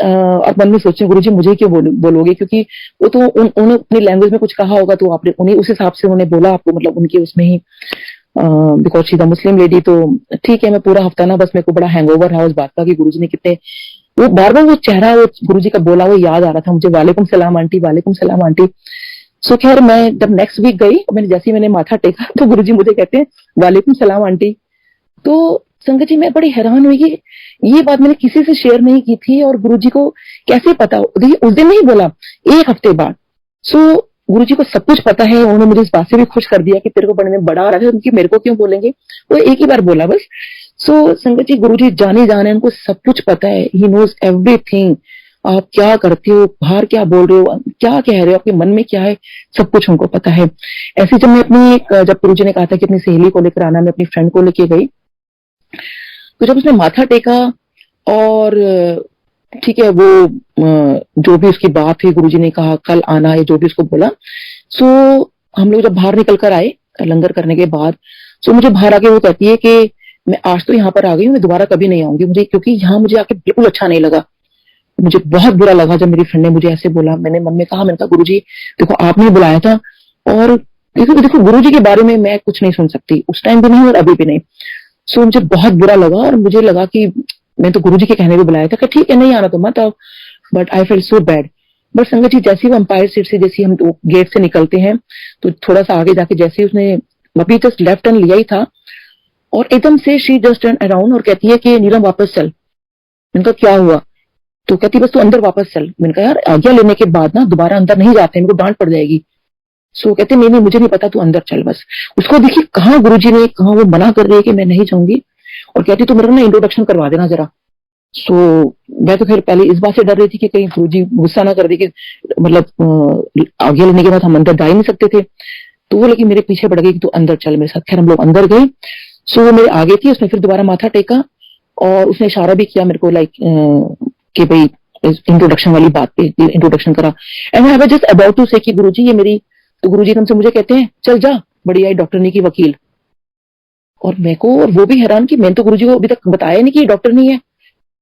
और मन में सोचे गुरुजी मुझे क्यों बोलोगे, क्योंकि वो तो उन्होंने अपनी लैंग्वेज में कुछ कहा होगा तो आपने उन्हें उस हिसाब से उन्होंने बोला आपको, मतलब उनके उसमें ही, because she the Muslim lady. तो ठीक है, मैं पूरा हफ्ता ना बस मेरे को बड़ा हैंगओवर रहा उस बात का कि गुरुजी ने कितने, वो बार बार वो चेहरा वो गुरुजी का बोला वो याद आ रहा था मुझे, वालेकुम सलाम आंटी, वालेकुम सलाम आंटी। सो खैर मैं जब नेक्स्ट वीक गई, मैंने जैसे ही मैंने माथा टेका तो गुरुजी मुझे कहते हैं वालेकुम सलाम आंटी। तो संगत जी मैं बड़ी हैरान हुई कि ये बात मैंने किसी से शेयर नहीं की थी और गुरुजी को कैसे पता। देखिए उस दिन नहीं बोला, एक हफ्ते बाद। सो गुरुजी को सब कुछ पता है, उन्होंने मुझे इस बात से भी खुश कर दिया कि तेरे को बड़े में बड़ा आ रहा है, उनकी मेरे को क्यों बोलेंगे, वो एक ही बार बोला बस। सो संगत जी गुरुजी जाने जाने उनको सब कुछ पता है, ही नोज एवरीथिंग। आप क्या करते हो, बाहर क्या बोल रहे हो, क्या कह रहे हो, आपके मन में क्या है, सब कुछ उनको पता है। ऐसे जब मैं अपनी, जब गुरुजी ने कहा था कि अपनी सहेली को लेकर आना, मैं अपनी फ्रेंड को लेके गई, तो जब उसने माथा टेका और ठीक है वो जो भी उसकी बात हुई, गुरुजी ने कहा कल आना है, जो भी उसको बोला। सो हम लोग जब बाहर निकल कर आए लंगर करने के बाद, सो मुझे बाहर आके वो कहती है कि मैं आज तो यहाँ पर आ गई हूँ, मैं दोबारा कभी नहीं आऊंगी, मुझे क्योंकि यहाँ मुझे आके बिल्कुल अच्छा नहीं लगा। मुझे बहुत बुरा लगा जब मेरी फ्रेंड ने मुझे ऐसे बोला। मैंने मन में कहा, मैंने कहा गुरुजी देखो आपने बुलाया था, और देखो देखो गुरुजी के बारे में मैं कुछ नहीं सुन सकती, उस टाइम भी नहीं और अभी भी नहीं। सो मुझे बहुत बुरा लगा और मुझे लगा कि मैं तो गुरुजी के कहने पे बुलाया था कि ठीक है नहीं आना तो मत आओ, but I feel so bad. But संगत जी जैसे वो अंपायर सीट से जैसे हम गेट से निकलते हैं तो थोड़ा सा आगे जाके जैसे ही उसने अभी जस्ट लेफ्ट टर्न लिया ही था और एकदम से शी जस्ट टर्न अराउंड और कहती है कि नीलम वापस चल। मैंने कहा क्या हुआ? तो कहती बस तू अंदर वापस चल। मैंने कहा यार आज्ञा लेने के बाद ना दोबारा अंदर नहीं जाते, मेरे को डांट पड़ जाएगी। सो कहते नहीं नहीं मुझे नहीं पता, तू अंदर चल बस। उसको देखिए कहाँ गुरुजी ने, कहाँ वो मना कर रही है कि मैं नहीं जाऊंगी, और कहती तू मेरा ना इंट्रोडक्शन करवा देना जरा। सो मैं तो फिर पहले इस बात से डर रही थी कि कहीं गुरुजी गुस्सा ना कर दे कि मतलब आज्ञा लेने के बाद हम अंदर जा ही नहीं सकते थे। तो वो लेकिन मेरे पीछे पड़ गई कि तू अंदर चल मेरे साथ। खैर हम लोग अंदर गए। सो वो मेरे आगे थी, उसने फिर दोबारा माथा टेका और उसने इशारा भी किया मेरे को लाइक कि भाई इंट्रोडक्शन वाली बात पे इंट्रोडक्शन करा। And I was just about to say कि गुरुजी ये मेरी, तो गुरुजी एकदम से मुझे कहते हैं चल जा बड़ी आई डॉक्टरनी की वकील। और मेरे को, और वो भी हैरान कि मैंने तो गुरुजी को अभी तक बताया नहीं कि डॉक्टर नहीं है।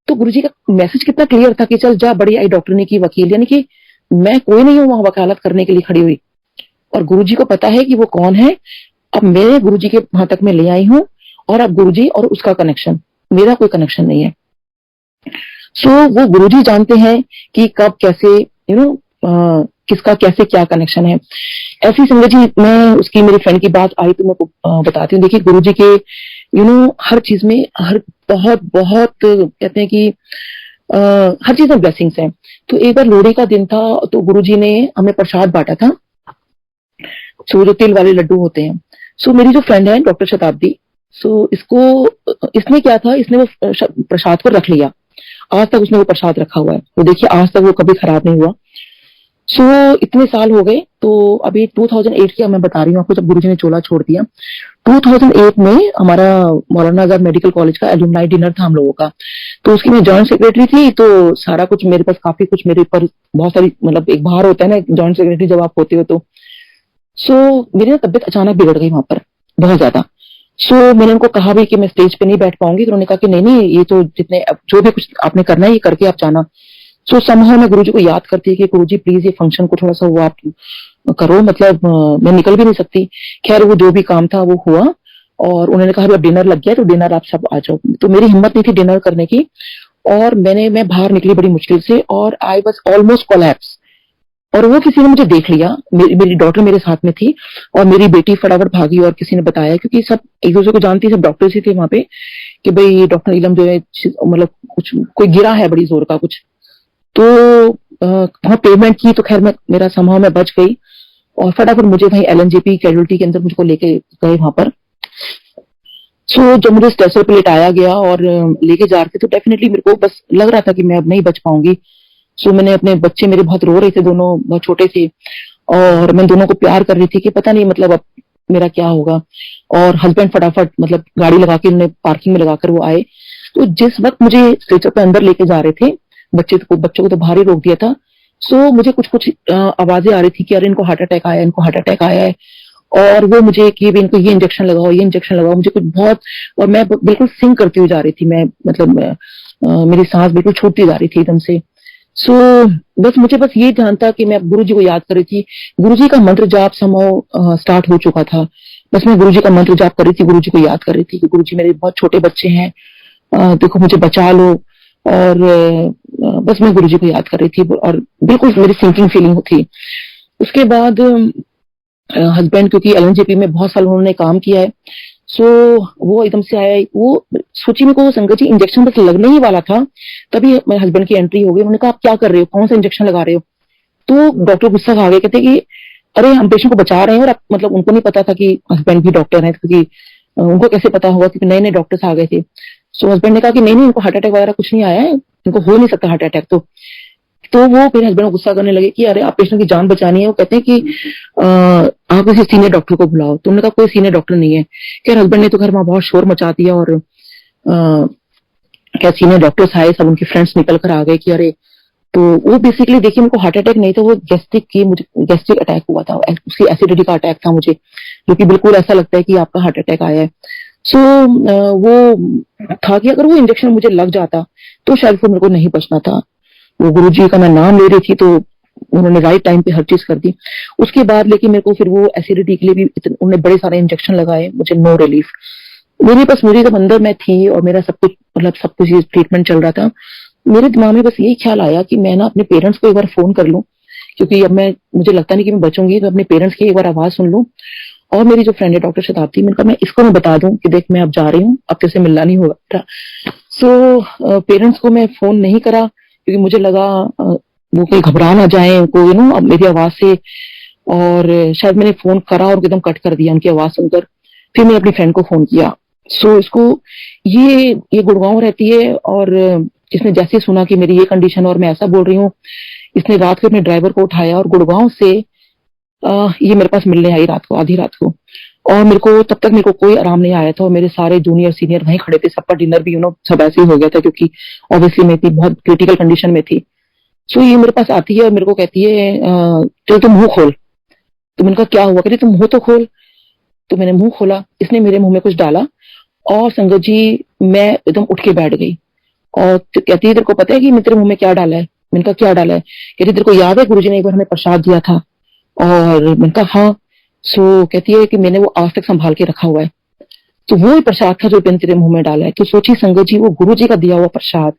तो गुरुजी का मैसेज कितना क्लियर था कि चल जा बड़ी आई डॉक्टरनी की वकील, यानी कि मैं कोई नहीं हूं वहां वकालत करने के लिए खड़ी हुई, और गुरुजी को पता है कि वो कौन है। अब मैं गुरुजी के वहां तक मैं ले आई हूं, और अब गुरुजी और उसका कनेक्शन, मेरा कोई कनेक्शन नहीं है। सो वो गुरुजी जानते हैं कि कब कैसे किसका कैसे क्या कनेक्शन है। ऐसी संगत जी, मैं उसकी मेरी फ्रेंड की बात आई तो मैं बताती हूँ। देखिए गुरुजी के हर चीज में, हर बहुत बहुत कहते हैं कि हर चीज में ब्लेसिंग्स हैं। तो एक बार लोहड़ी का दिन था, तो गुरुजी ने हमें प्रसाद बांटा था। सो जो तिल वाले लड्डू होते हैं। सो मेरी जो फ्रेंड है डॉक्टर शताब्दी, सो इसने क्या था, इसने वो प्रसाद को रख लिया। आज तक उसने वो प्रसाद रखा हुआ है, तो देखिए आज तक वो कभी खराब नहीं हुआ। सो इतने साल हो गए, तो अभी 2008 की मैं बता रही हूँ आपको, जब गुरुजी ने चोला छोड़ दिया। 2008 में हमारा मौलाना आजाद मेडिकल कॉलेज का एलुमनाई डिनर था हम लोगों का। तो उसकी मैं जॉइंट सेक्रेटरी थी, तो सारा कुछ मेरे पास, काफी कुछ मेरे ऊपर, बहुत सारी, मतलब एक भार होता है ना जॉइंट सेक्रेटरी जब आप होते हो तो। सो मेरी ना तबियत अचानक बिगड़ गई वहां पर, बहुत ज्यादा। सो मैंने उनको कहा भी कि मैं स्टेज पे नहीं बैठ पाऊंगी, तो उन्होंने कहा कि नहीं नहीं, ये तो जितने जो भी कुछ आपने करना है ये करके आप जाना। सो समहाउ मैं गुरुजी को याद करती है कि गुरुजी प्लीज ये फंक्शन को थोड़ा सा वो आप करो, मतलब मैं निकल भी नहीं सकती। खैर वो जो भी काम था वो हुआ, और उन्होंने कहा अब डिनर लग गया तो डिनर आप सब आ जाओ। तो मेरी हिम्मत नहीं थी डिनर करने की, और मैं बाहर निकली बड़ी मुश्किल से, और आई वाज ऑलमोस्ट कोलैप्स। और वो किसी ने मुझे देख लिया, मेरी डॉटर मेरे साथ में थी, और मेरी बेटी फटाफट भागी, और किसी ने बताया, क्योंकि सब एक दूसरे को जानती, सब डॉक्टर्स ही थे वहां पे, कि भाई डॉक्टर नीलम जो है, मतलब कुछ कोई गिरा है बड़ी जोर का कुछ। तो वहां पेमेंट की, तो खैर मेरा समहाउ मैं बच गई, और फटाफट मुझे भाई एलएनजेपी कैजुअलिटी के अंदर मुझको लेके गए वहां पर। सो जब मुझे स्ट्रेचर पे लेटाया गया और लेके जा रहे थे, तो डेफिनेटली मेरे को बस लग रहा था कि मैं अब नहीं बच पाऊंगी। सो मैंने अपने बच्चे, मेरे बहुत रो रहे थे, दोनों बहुत छोटे थे, और मैं दोनों को प्यार कर रही थी कि पता नहीं मतलब अब मेरा क्या होगा। और हस्बैंड फटाफट मतलब गाड़ी लगा के उन्हें पार्किंग में लगाकर वो आए। तो जिस वक्त मुझे स्ट्रेचर पे अंदर लेके जा रहे थे, बच्चों को तो बाहर ही रोक दिया था। सो मुझे कुछ कुछ आवाजें आ रही थी कि अरे इनको हार्ट अटैक आया, इनको हार्ट अटैक आया है। और वो मुझे कि इनको ये इंजेक्शन लगाओ, ये इंजेक्शन लगाओ, मुझे कुछ बहुत, और मैं बिल्कुल सिंक करती हुई जा रही थी, मैं मतलब मेरी सांस बिल्कुल छूटती जा रही थी एकदम से। सो बस मुझे बस ये ध्यान था कि मैं गुरुजी को याद कर रही थी। गुरुजी का मंत्र जाप समहाउ स्टार्ट हो चुका था। बस मैं गुरुजी का मंत्र जाप कर रही थी, गुरुजी को याद कर रही थी कि गुरुजी मेरे बहुत छोटे बच्चे हैं, देखो मुझे बचा लो। और बस मैं गुरुजी को याद कर रही थी, और बिल्कुल मेरी सिंकिंग फीलिंग थी। उसके बाद हस्बैंड, क्योंकि एलएनजेपी में बहुत साल उन्होंने काम किया है, सो वो एकदम से आया। वो सोची मेरे को संगत जी इंजेक्शन बस लगने ही वाला था, तभी मेरे हस्बैंड की एंट्री हो गई। उन्होंने कहा आप क्या कर रहे हो, कौन सा इंजेक्शन लगा रहे हो। तो डॉक्टर गुस्सा खा गए, कहते कि अरे हम पेशेंट को बचा रहे हैं, और आप मतलब उनको नहीं पता था कि हस्बैंड भी डॉक्टर है, क्योंकि उनको कैसे पता होगा, क्योंकि नए नए डॉक्टर्स आ गए थे। सो हस्बैंड ने कहा कि नहीं नहीं, इनको हार्ट अटैक वगैरह कुछ नहीं आया है, इनको हो नहीं सकता हार्ट अटैक। तो वो मेरे हस्बैंड को गुस्सा करने लगे कि अरे आप पेशेंट की जान बचानी है। वो कहते हैं कि आप किसी सीनियर डॉक्टर को बुलाओ। तो उन्होंने कहा कोई सीनियर डॉक्टर नहीं है। खैर हस्बैंड ने तो घर वहां बहुत शोर मचा दिया, और क्या सीनियर डॉक्टर्स आए, सब उनके फ्रेंड्स निकल कर आ गए कि अरे। तो वो बेसिकली देखिए उनको हार्ट अटैक नहीं था, वो मुझे गैस्ट्रिक अटैक हुआ था, उसकी एसिडिटी का अटैक था मुझे, जो कि बिल्कुल ऐसा लगता है कि आपका हार्ट अटैक आया है। सो वो था कि अगर वो इंजेक्शन मुझे लग जाता तो शायद वो मेरे को नहीं बचना था। वो गुरुजी का मैं नाम ले रही थी, तो उन्होंने राइट टाइम पे हर चीज कर दी। उसके बाद लेकिन मेरे को फिर वो एसिडिटी के लिए भी उन्होंने बड़े सारे इंजेक्शन लगाए, मुझे नो रिलीफ। मेरी जब अंदर मैं थी और मेरा सब कुछ मतलब सब कुछ ट्रीटमेंट चल रहा था, मेरे दिमाग में बस यही ख्याल आया कि मैं ना अपने पेरेंट्स को एक बार फोन कर लूं, क्योंकि अब मुझे लगता नहीं कि मैं बचूंगी, तो अपने पेरेंट्स की एक बार आवाज सुन लूं। और मेरी जो फ्रेंड है डॉक्टर शताब्दी, मैंने कहा मैं इसको मैं बता दूं कि देख मैं अब जा रही हूँ, अब तेरे से मिलना नहीं होगा। सो पेरेंट्स को मैं फोन नहीं करा, क्योंकि मुझे लगा वो कोई घबरा ना जाए उनको अब मेरी आवाज से। और शायद मैंने फोन करा और एकदम कट कर दिया उनकी आवाज सुनकर। फिर मैंने अपनी फ्रेंड को फोन किया। सो इसको ये गुड़गांव रहती है, और इसने जैसे सुना कि मेरी ये कंडीशन और मैं ऐसा बोल रही हूँ, इसने रात को अपने ड्राइवर को उठाया और गुड़गांव से ये मेरे पास मिलने आई रात को, आधी रात को। और तब तक मेरे को कोई आराम नहीं आया था, और मेरे सारे जूनियर सीनियर वहीं खड़े थे, सबका डिनर भी सब ऐसे ही हो गया था, क्योंकि ऑब्वियसली मैं इतनी बहुत क्रिटिकल कंडीशन में थी। सो ये मेरे पास आती है और मेरे को कहती है चल तुम मुंह खोल। तो मैंने कहा क्या हुआ, कहती तुम मुंह तो खोल। तो मैंने मुंह खोला, इसने मेरे मुंह में कुछ डाला, और संगत जी मैं एकदम उठ के बैठ गई। और कहती है तेरे को पता है कि मैं तेरे मुंह में क्या डाला है। मैंने कहा क्या डाला है। कहती तेरे को याद है गुरुजी ने एक बार हमें प्रसाद दिया था। और मैंने कहा हाँ। सो कहती है कि मैंने वो आज तक संभाल के रखा हुआ है। तो वो ही प्रसाद था जो मैंने तेरे मुंह में डाला है। तो सोची संगत जी, वो गुरुजी का दिया हुआ प्रसाद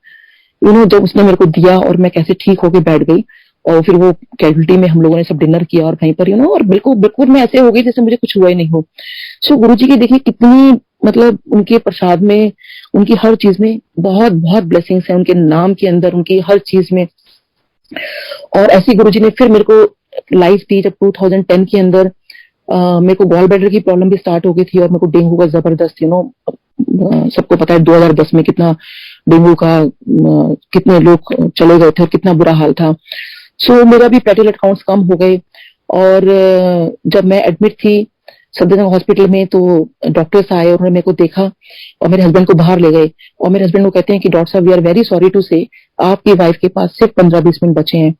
जब उसने मेरे को दिया और मैं कैसे ठीक होके बैठ गई। और फिर वो कैजुअलिटी में हम लोगों ने सब डिनर किया और वहीं पर और बिल्कुल बिल्कुल मैं ऐसे हो गई जैसे मुझे कुछ हुआ ही नहीं हो। सो गुरु जी की देखिए कितनी मतलब उनके प्रसाद में, उनकी हर चीज में बहुत बहुत ब्लेसिंग्स है, उनके नाम के अंदर, उनकी हर चीज में। और ऐसी गुरुजी ने फिर मेरे को लाइफ दी जब 2010 के अंदर मेरे को गॉल ब्लैडर की प्रॉब्लम भी स्टार्ट हो गई थी और मेरे को डेंगू का जबरदस्त सबको पता है 2010 में कितना डेंगू का कितने लोग चले गए थे और कितना बुरा हाल था। सो मेरा भी प्लेटलेट काउंट्स कम हो गए और जब मैं एडमिट थी सफदरजंग हॉस्पिटल में तो डॉक्टर्स आए और उन्होंने मेरे को देखा और मेरे हस्बैंड को बाहर ले गए और मेरे हस्बैंड को कहते हैं कि डॉक्टर साहब we are very sorry to say आपकी वाइफ के पास सिर्फ 15-20 मिनट बचे हैं।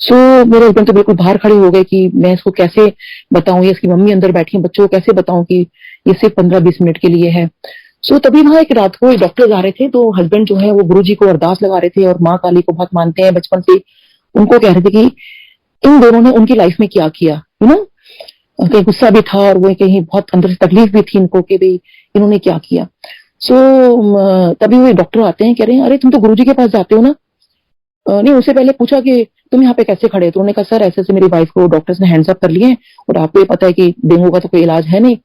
सो मेरे हस्बैंड तो बिल्कुल बाहर खड़े हो गए कि मैं इसको कैसे बताऊं, ये इसकी मम्मी अंदर बैठी है, बच्चों को कैसे बताऊं कि ये सिर्फ 15-20 मिनट के लिए है। सो तभी वहां एक रात को डॉक्टर आ रहे थे तो हस्बैंड जो है वो गुरुजी को अरदास लगा रहे थे और माँ काली को बहुत मानते हैं बचपन से। उनको कह रहे थे कि इन दोनों ने उनकी लाइफ में क्या किया, कहीं गुस्सा भी था और वो कहीं बहुत अंदर से तकलीफ भी थी इनको कि भाई इन्होंने क्या किया। सो तभी वो डॉक्टर आते हैं, कह रहे हैं अरे तुम तो गुरुजी के पास जाते हो ना। नहीं, उससे पहले पूछा कि तुम यहाँ पे कैसे खड़े हो, तो उन्होंने कहा सर ऐसे ऐसे मेरी वाइफ को डॉक्टर्स ने हैंड्स अप कर लिए और आपको ये पता है कि डेंगू का तो कोई इलाज है नहीं,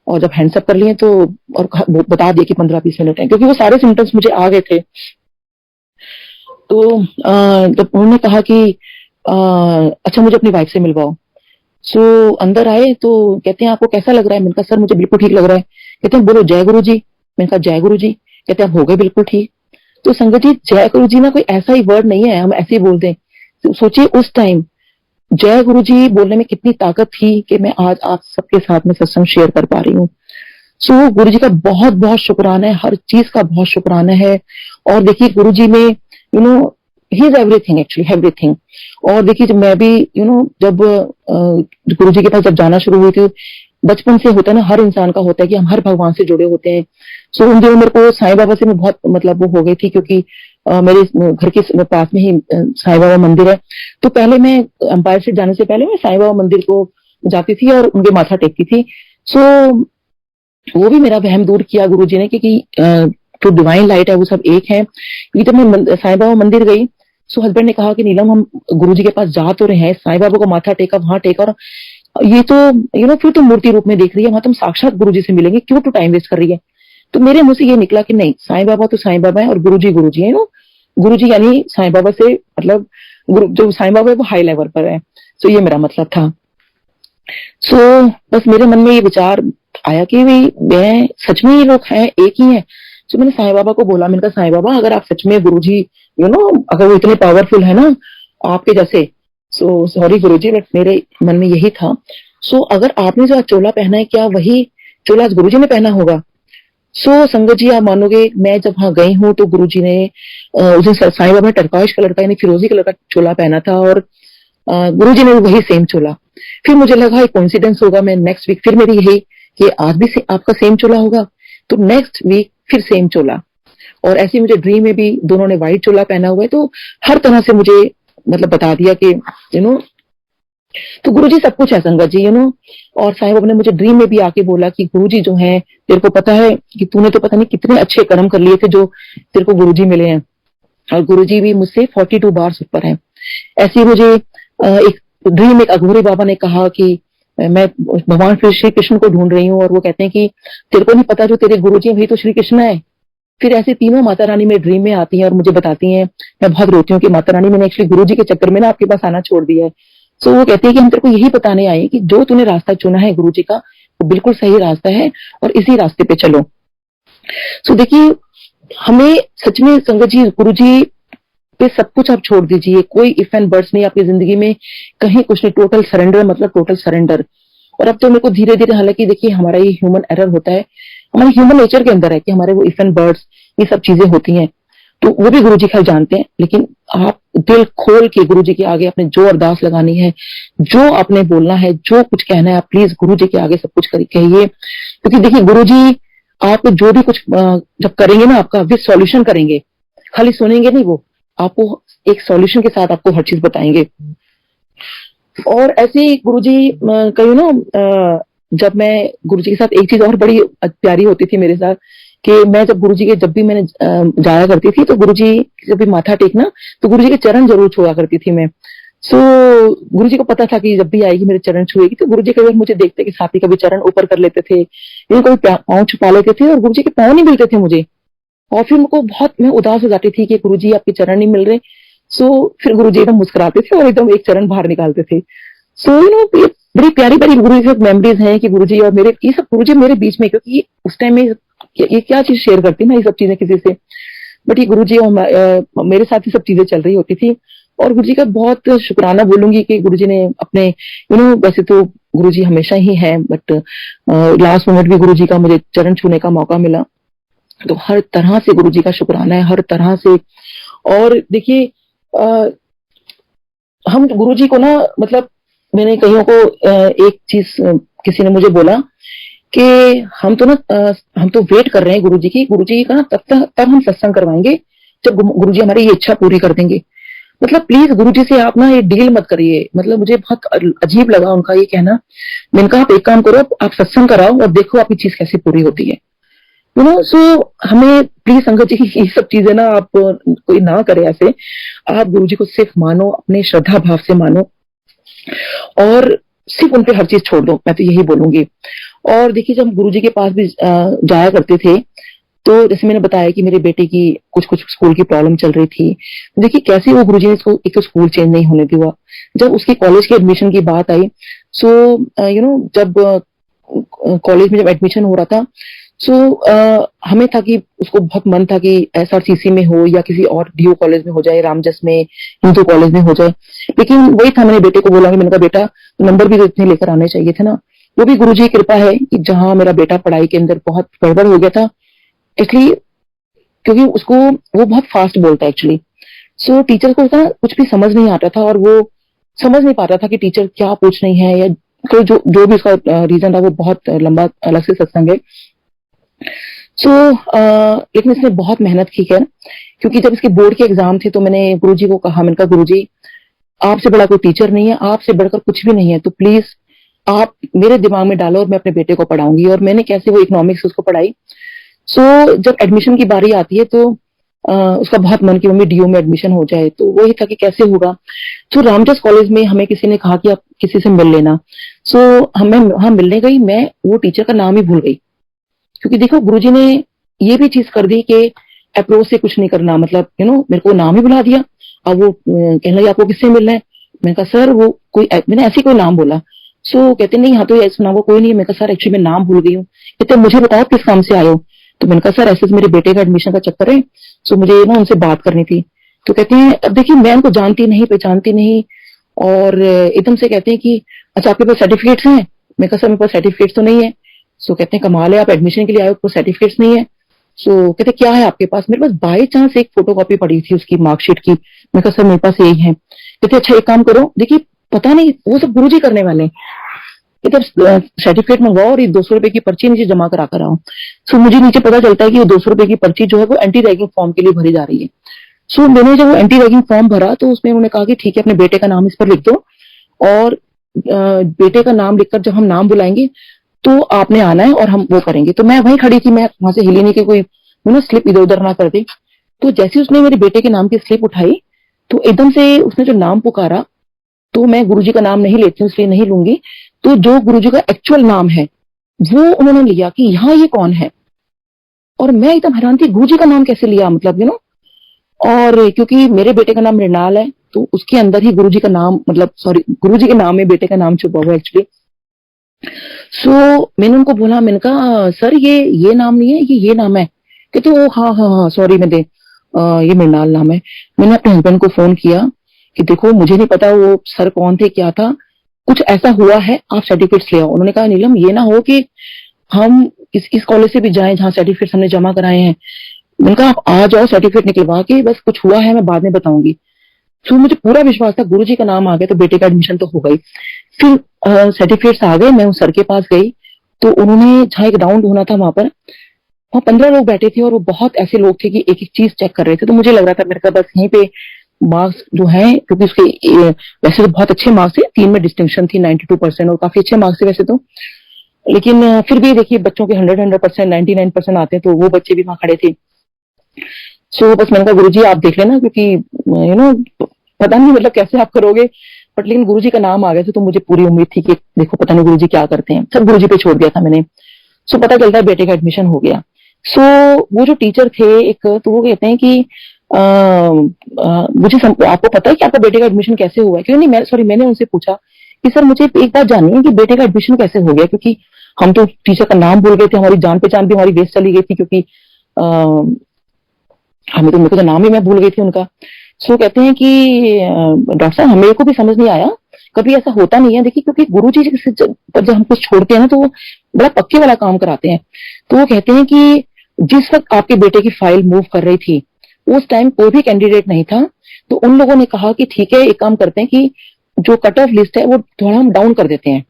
और जब हैंड्स अप कर लिए तो और बता दिया कि 15-20 मिनट है, क्योंकि वो सारे सिम्टम्स मुझे आ गए थे। तो जब उन्होंने कहा कि अच्छा मुझे अपनी वाइफ से मिलवाओ। सो अंदर आए तो कहते हैं आपको कैसा लग रहा है। मैंने कहा सर मुझे बिल्कुल ठीक लग रहा है। कहते हैं बोलो जय गुरु जी। मैंने कहा जय गुरु जी। कहते हैं आप हो गए बिल्कुल ठीक। तो संगत जी जय गुरु जी ना कोई ऐसा ही वर्ड नहीं है हम ऐसे ही बोल दें। तो सोचिए उस टाइम जय गुरु जी बोलने में कितनी ताकत थी कि मैं आज आप सबके साथ में सत्संग शेयर कर पा रही हूँ। सो गुरु जी का बहुत बहुत शुक्राना है, हर चीज का बहुत शुक्राना है। और देखिए गुरु जी में he is everything, actually everything. और देखिए जब मैं भी जब गुरु जी के पास जब जाना शुरू हुई थी, बचपन से होता है ना, हर इंसान का होता है कि हम हर भगवान से जुड़े होते हैं। सो उन दिनों मेरे को साईं बाबा से मैं बहुत मतलब वो हो गई थी, क्योंकि मेरे घर के पास में ही साईं बाबा मंदिर है। तो पहले मैं एम्पायर स्टेट जाने से पहले मैं साईं बाबा मंदिर को जाती थी और उनके माथा टेकती थी। सो वो भी मेरा वहम दूर किया गुरु जी ने, क्योंकि जो डिवाइन लाइट है वो सब एक है। क्योंकि जब मैं साईं बाबा मंदिर गई सो हस्बैंड ने कहा कि नीलम हम गुरु जी के पास जा तो रहे हैं, साईं बाबा को माथा टेका, वहां टेका, और ये तो फिर तुम मूर्ति रूप में देख रही है, वहां तुम साक्षात गुरु जी से मिलेंगे, क्यों तो टाइम वेस्ट कर रही है। तो मेरे मुंह से ये निकला कि नहीं, साईं बाबा तो साईं बाबा है और गुरु जी है। गुरु जी यानी साईं बाबा से मतलब जो साईं बाबा है वो हाई लेवल पर है। सो ये मेरा मतलब था। सो बस मेरे मन में ये विचार आया कि भाई मैं सच में ये लोग हैं, एक ही है। सो मैंने साईं बाबा को बोला, मैंने कहा साईं बाबा अगर आप सच में गुरु जी अगर वो इतने पावरफुल है ना आपके जैसे, so sorry Guru ji, but मेरे मन में यही था। सो अगर आपने जो आज चोला पहना है क्या वही चोला आज गुरु जी ने पहना होगा। सो संगत जी आप मानोगे मैं जब वहां गई हूँ तो गुरु जी ने उस दिन साईं बाबा ने टर्कॉइश कलर का यानी फिरोजी कलर का चोला पहना था और गुरु जी ने वही सेम चोला। फिर मुझे लगा एक कोइंसिडेंस होगा, मैं नेक्स्ट वीक फिर मेरी यही कि आज भी आपका सेम चोला होगा, तो नेक्स्ट वीक फिर सेम चोला। और ऐसे मुझे ड्रीम में भी दोनों ने व्हाइट चोला पहना हुआ है। तो हर तरह से मुझे मतलब बता दिया कि तो गुरुजी सब कुछ है संगत जी और साईं बाबा ने मुझे ड्रीम में भी आके बोला कि गुरुजी जो है तेरे को पता है कि तूने तो पता नहीं कितने अच्छे कर्म कर लिए थे जो तेरे को गुरुजी मिले हैं, और गुरुजी भी मुझसे 42 बार ऊपर है। ऐसे मुझे एक ड्रीम में एक अघोरी बाबा ने कहा कि मैं भगवान श्री कृष्ण को ढूंढ रही हूँ और वो कहते हैं कि तेरे को नहीं पता जो तेरे गुरुजी वही तो श्री कृष्ण है। फिर ऐसे तीनों माता रानी मेरे ड्रीम में आती हैं और मुझे बताती हैं, मैं बहुत रोती हूँ कि माता रानी मैंने एक्चुअली गुरुजी के चक्कर में ना आपके पास आना छोड़ दिया है। सो वो कहती है कि हम तेरे को यही बताने आए कि जो तूने रास्ता चुना है गुरुजी का वो बिल्कुल सही रास्ता है और इसी रास्ते पे चलो। सो देखिए हमें सच में संगत जी गुरुजी पे सब कुछ आप छोड़ दीजिए, कोई इफ एंड बट्स नहीं आपकी जिंदगी में, कहीं कुछ नहीं, टोटल सरेंडर मतलब टोटल सरेंडर। और अब तो मेरे को धीरे धीरे, हालांकि देखिए हमारा ये ह्यूमन एरर होता है, हमारे ह्यूमन नेचर के अंदर है कि हमारे वो इफ एंड बर्ड्स ये सब चीजें होती हैं, तो वो भी गुरुजी खैर जानते हैं। लेकिन आप दिल खोल के गुरुजी के आगे अपने जो अरदास लगानी है, जो आपने बोलना है, जो कुछ कहना है, आप प्लीज गुरुजी के आगे सब कुछ कहिए। क्योंकि देखिए गुरुजी आप जो भी कुछ जब करेंगे ना आपका विद सॉल्यूशन करेंगे, खाली सुनेंगे नहीं, वो आपको एक सॉल्यूशन के साथ आपको हर चीज बताएंगे। और ऐसे ही गुरुजी कहीं जब मैं गुरुजी के साथ एक चीज और बड़ी प्यारी होती थी मेरे साथ कि मैं जब गुरुजी के जब भी मैंने जाया करती थी तो गुरुजी जब भी माथा टेकना तो गुरुजी के चरण जरूर छुआ करती थी मैं। सो गुरुजी को पता था कि जब भी आएगी मेरे चरण छुएगी, तो गुरुजी कई बार मुझे देखते कि साथी कभी चरण ऊपर कर लेते थे, या कभी पाँव छुपा लेते थे और गुरुजी के पाँव नहीं मिलते थे मुझे। और फिर मुझको बहुत मैं उदास हो जाती थी कि गुरुजी आपके चरण नहीं मिल रहे। सो फिर गुरुजी एकदम मुस्कुराते थे और एकदम एक चरण बाहर निकालते थे। सो ये बड़ी प्यारी-प्यारी गुरुजी से मेमोरीज़ हैं कि गुरुजी और मेरे ये सब गुरुजी मेरे बीच में, क्योंकि उस टाइम में ये क्या चीज़ शेयर करती ना ये सब चीज़ें किसी से। बट ये गुरुजी और मेरे साथ ही सब चीज़ें चल रही होती थी। और गुरुजी का बहुत शुक्राना बोलूँगी कि गुरुजी ने अपने वैसे तो गुरुजी हमेशा ही हैं, बट लास्ट मोमेंट भी गुरुजी का मुझे चरण छूने का मौका मिला। तो हर तरह से गुरुजी का शुक्राना है, हर तरह से। और देखिए हम गुरुजी को ना, मतलब मैंने कईयों को एक चीज़ किसी ने मुझे बोला कि हम तो वेट कर रहे हैं गुरुजी की, गुरुजी का ना तब हम सत्संग करवाएँगे जब गुरुजी हमारी ये इच्छा पूरी कर देंगे। मतलब प्लीज़ गुरुजी से आप ना ये डील मत करिए। मतलब मुझे बहुत अजीब लगा उनका ये कहना। मैंने कहा आप एक काम करो, आप सत्संग कराओ और देखो आपकी चीज़ कैसे पूरी होती है। सो हमें प्लीज़ संगत जी ये सब चीज़ें ना आप कोई ना करे ऐसे। आप गुरुजी को सिर्फ मानो, अपने श्रद्धा भाव से मानो और सिर्फ उन पे हर चीज़ छोड़ दो, मैं तो यही बोलूँगी। और देखिए जब हम गुरुजी के पास भी जाया करते थे, तो जैसे मैंने बताया कि मेरे बेटे की कुछ-कुछ स्कूल की प्रॉब्लम चल रही थी। देखिए कैसे वो गुरुजी ने इसको एक तो स्कूल चेंज नहीं होने दिया। जब उसके कॉलेज के एडमिशन की बात आई, सो जब कॉलेज में जब एडमिशन हो रहा था, सो हमें था कि उसको बहुत मन था कि एसआरसीसी में हो या किसी और डीयू कॉलेज में हो जाए, रामजस में, हिंदू कॉलेज में हो जाए। लेकिन वही था, मैंने बेटे को बोला कि मैंने कहा बेटा नंबर भी तो इतने लेकर आने चाहिए थे ना। वो भी गुरुजी की कृपा है कि जहाँ मेरा बेटा पढ़ाई के अंदर बहुत गड़बड़ हो गया था, इसलिए क्योंकि उसको वो बहुत फास्ट बोलता है एक्चुअली। सो टीचर को ना कुछ भी समझ नहीं आता था और वो समझ नहीं पाता था कि टीचर क्या पूछ रही है, या तो जो भी उसका रीजन था वो बहुत लंबा अलग से सत्संग है। सो लेकिन इसने बहुत मेहनत की है, क्योंकि जब इसके बोर्ड के एग्जाम थे तो मैंने गुरुजी को कहा, मैंने कहा गुरुजी आपसे बड़ा कोई टीचर नहीं है, आपसे बढ़कर कुछ भी नहीं है, तो प्लीज आप मेरे दिमाग में डालो और मैं अपने बेटे को पढ़ाऊंगी। और मैंने कैसे वो इकोनॉमिक्स उसको पढ़ाई। सो जब एडमिशन की बारी आती है तो उसका बहुत मन की मम्मी डीयू में एडमिशन हो जाए, तो वही था कि कैसे होगा। तो रामजस कॉलेज में हमें किसी ने कहा कि आप किसी से मिल लेना। सो हमें वहां मिलने गई, मैं वो टीचर का नाम ही भूल गई, क्योंकि देखो गुरुजी ने ये भी चीज कर दी कि अप्रोच से कुछ नहीं करना, मतलब मेरे को नाम ही बुला दिया। अब वो कहने लगे आपको किससे मिलना है। मैंने कहा सर वो कोई, मैंने ऐसे कोई नाम बोला। सो कहते नहीं यहाँ तो ऐसा नाम वो कोई नहीं है। मैं कहा सर एक्चुअली मैं नाम भूल गई हूँ। कहते मुझे बताओ किस काम से आए हो। तो मैंने कहा सर ऐसे मेरे बेटे का एडमिशन का चक्कर है, सो मुझे ना उनसे बात करनी थी। तो कहते हैं अब देखिए मैं उनको जानती नहीं पहचानती नहीं, और एकदम से कहते हैं कि अच्छा आपके पास सर्टिफिकेट्स हैं। मैं कहा सर मेरे पास सर्टिफिकेट्स तो नहीं है। सो कहते हैं कमाल है, आप एडमिशन के लिए आए हो सर्टिफिकेट्स नहीं है। सो कहते क्या है आपके पास। मेरे पास बाई चांस एक फोटोकॉपी पड़ी थी उसकी मार्कशीट की। मैं कहा सर मेरे पास यही है। कहते अच्छा एक काम करो, देखिए पता नहीं वो सब गुरुजी करने वाले हैं, कहते सर्टिफिकेट मंगवाओ और ये 200 रुपए की पर्ची नीचे जमा करा कर आओ। सो मुझे नीचे पता चलता है कि वो 200 रुपए की पर्ची जो है वो एंटी रैगिंग फॉर्म के लिए भरी जा रही है। सो मैंने जब वो एंटी रैगिंग फॉर्म भरा तो उसमें उन्होंने कहा कि ठीक है अपने बेटे का नाम इस पर लिख दो, और बेटे का नाम लिखकर जब हम नाम बुलाएंगे तो आपने आना है और हम वो करेंगे। तो मैं वहीं खड़ी थी, मैं वहां से हिली नहीं कि कोई स्लिप इधर उधर ना कर दे। तो जैसे उसने मेरे बेटे के नाम की स्लिप उठाई, तो एकदम से उसने जो नाम पुकारा, तो मैं गुरुजी का नाम नहीं लेती हूँ इसलिए नहीं लूंगी, तो जो गुरुजी का एक्चुअल नाम है वो उन्होंने लिया कि यहाँ ये कौन है। और मैं एकदम हैरान थी, गुरुजी का नाम कैसे लिया, मतलब और क्योंकि मेरे बेटे का नाम मृणाल है, तो उसके अंदर ही गुरुजी का नाम, मतलब सॉरी गुरुजी के नाम में बेटे का नाम छुपा हुआ एक्चुअली। सो मैंने उनको बोला, मैंने कहा सर ये नाम नहीं है, ये नाम है। कहते ओ हाँ हाँ हाँ सॉरी ये मृणाल नाम है। मैंने अपने हस्बैंड को फोन किया कि देखो मुझे नहीं पता वो सर कौन थे क्या था, कुछ ऐसा हुआ है, आप सर्टिफिकेट्स ले आओ। उन्होंने कहा नीलम ये ना हो कि हम इस कॉलेज से भी जाएं जहाँ सर्टिफिकेट्स हमने जमा कराए हैं। मैंने कहा आप आ जाओ सर्टिफिकेट निकलवा के, बस कुछ हुआ है मैं बाद में बताऊंगी। तो मुझे पूरा विश्वास था गुरुजी का नाम आ गया तो बेटे का एडमिशन तो हो गई। फिर सर्टिफिकेट्स आ गए, मैं उस सर के पास गई, तो उन्होंने जहाँ एक राउंड होना था वहां पर, वहां 15 लोग बैठे थे और वो बहुत ऐसे लोग थे कि एक एक चीज चेक कर रहे थे। तो मुझे लग रहा था मेरे का बस यहीं पे मार्क्स जो है, क्योंकि उसके वैसे तो बहुत अच्छे मार्क्स थे, 3 में डिस्टिंक्शन थी 92% और काफी अच्छे मार्क्स थे वैसे तो। लेकिन फिर भी देखिए बच्चों के 100% 99% आते हैं, तो वो बच्चे भी वहां खड़े थे। सो बस मैंने कहा गुरुजी आप देख लेना, क्योंकि पता नहीं मतलब कैसे आप करोगे, बट लेकिन गुरुजी का नाम आ गया था तो मुझे पूरी उम्मीद थी कि देखो पता नहीं गुरुजी क्या करते हैं, सब गुरुजी पे छोड़ दिया था मैंने। सो पता चलता है बेटे का एडमिशन हो गया। सो वो जो टीचर थे एक, तो वो कहते हैं कि आपको पता है कि आपका बेटे का एडमिशन कैसे हुआ है? क्यों नहीं, मैंने उनसे पूछा कि सर मुझे एक बात जाननी है कि बेटे का एडमिशन कैसे हो गया, क्योंकि हम तो टीचर का नाम भूल गए थे, हमारी जान पहचान भी हमारी वेस्ट चली गई थी, क्योंकि हमें तो मेरे को तो नाम ही मैं भूल गई थी उनका। सो कहते हैं कि डॉक्टर साहब हमें को भी समझ नहीं आया, कभी ऐसा होता नहीं है, देखिए क्योंकि गुरुजी पर जब हम कुछ छोड़ते हैं ना तो वो बड़ा पक्के वाला काम कराते हैं। तो वो कहते हैं कि जिस वक्त आपके बेटे की फाइल मूव कर रही थी उस टाइम कोई भी कैंडिडेट नहीं था, तो उन लोगों ने कहा कि ठीक है एक काम करते हैं कि जो कट ऑफ लिस्ट है वो थोड़ा हम डाउन कर देते हैं,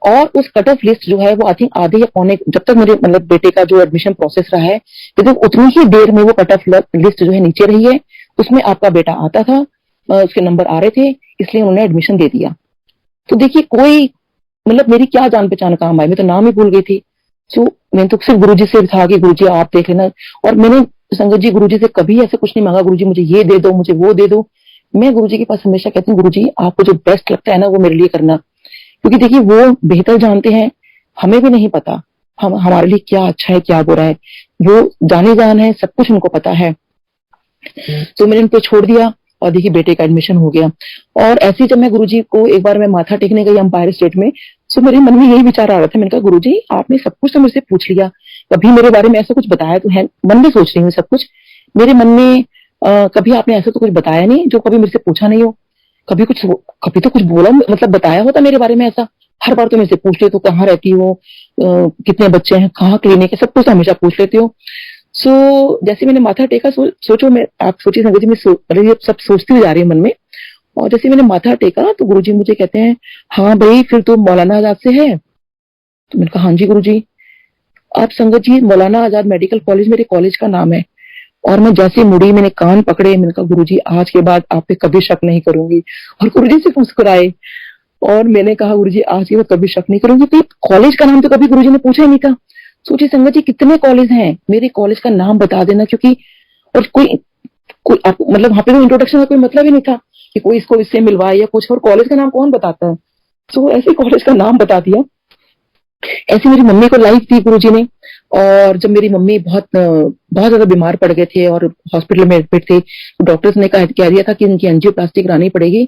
और उस कट ऑफ लिस्ट जो है वो आई थिंक आधे या पौने, जब तक मेरे मतलब बेटे का जो एडमिशन प्रोसेस रहा है तो उतनी ही देर में वो कट ऑफ लिस्ट जो है नीचे रही है, उसमें आपका बेटा आता था, उसके नंबर आ रहे थे, इसलिए उन्होंने एडमिशन दे दिया। तो देखिए कोई मतलब मेरी क्या जान पहचान काम आई, मैं तो नाम ही भूल गई थी। सो मैंने तो सिर्फ गुरुजी से था कि गुरुजी आप देख लेना, और मैंने संगत जी गुरुजी से कभी ऐसे कुछ नहीं मांगा गुरुजी मुझे ये दे दो मुझे वो दे दो। मैं गुरुजी के पास हमेशा कहती हूँ गुरुजी आपको जो बेस्ट लगता है ना वो मेरे लिए करना, क्योंकि देखिए वो बेहतर जानते हैं, हमें भी नहीं पता हम हमारे लिए क्या अच्छा है क्या बुरा है, वो जाने जान है, सब कुछ उनको पता है। तो मैंने उनको छोड़ दिया और देखिए बेटे का एडमिशन हो गया। और ऐसे ही जब मैं गुरुजी को एक बार मैं माथा टेकने गई अंपायर स्टेट में, तो मेरे मन में यही विचार आ रहा था, मैंने कहा गुरुजी आपने सब कुछ तो मुझसे पूछ लिया, कभी मेरे बारे में ऐसा कुछ बताया तो है, मन में सोच रही हूँ सब कुछ मेरे मन में, कभी आपने ऐसा तो कुछ बताया नहीं जो कभी मेरे से पूछा नहीं हो, कभी तो कुछ बोला मतलब बताया होता मेरे बारे में ऐसा, हर बार तो मेरे से पूछ लेते हो कहाँ रहती हो, कितने बच्चे हैं, कहाँ क्लिनिक है, सब कुछ तो हमेशा पूछ लेते हो। सो जैसे मैंने माथा टेका, सोचो मैं, आप सोचिए संगत जी, मैं ये सब सोचती हुई जा रही हूँ मन में, और जैसे मैंने माथा टेका तो गुरुजी मुझे कहते हैं हाँ भाई फिर तो मौलाना आजाद से है। तो मैंने कहा हाँ जी गुरुजी। आप संगत जी मौलाना आजाद मेडिकल कॉलेज मेरे कॉलेज का नाम है, और मैं जैसे मुड़ी मैंने कान पकड़े, मैंने कहा गुरुजी आज के बाद आप पे कभी शक नहीं करूंगी, और गुरुजी से मुस्कुराए, और मैंने कहा गुरुजी आज के बाद कभी शक नहीं करूंगी। तो कॉलेज का नाम तो कभी गुरुजी ने पूछा ही नहीं था। सोचिए संगत जी कितने कॉलेज हैं, मेरे कॉलेज का नाम बता देना, क्योंकि और कोई मतलब वहां पे तो इंट्रोडक्शन का कोई मतलब ही नहीं था कि कोई इसको इससे मिलवाए या कुछ, और कॉलेज का नाम कौन बताता है। सो ऐसे कॉलेज का नाम बता दिया। ऐसे मेरी मम्मी को लाइफ दी गुरुजी ने, और जब मेरी मम्मी बहुत बहुत ज्यादा बीमार पड़ गए थे और हॉस्पिटल में एडमिट थे, तो डॉक्टर्स ने कह दिया था कि उनकी एंजियोप्लास्टी करानी पड़ेगी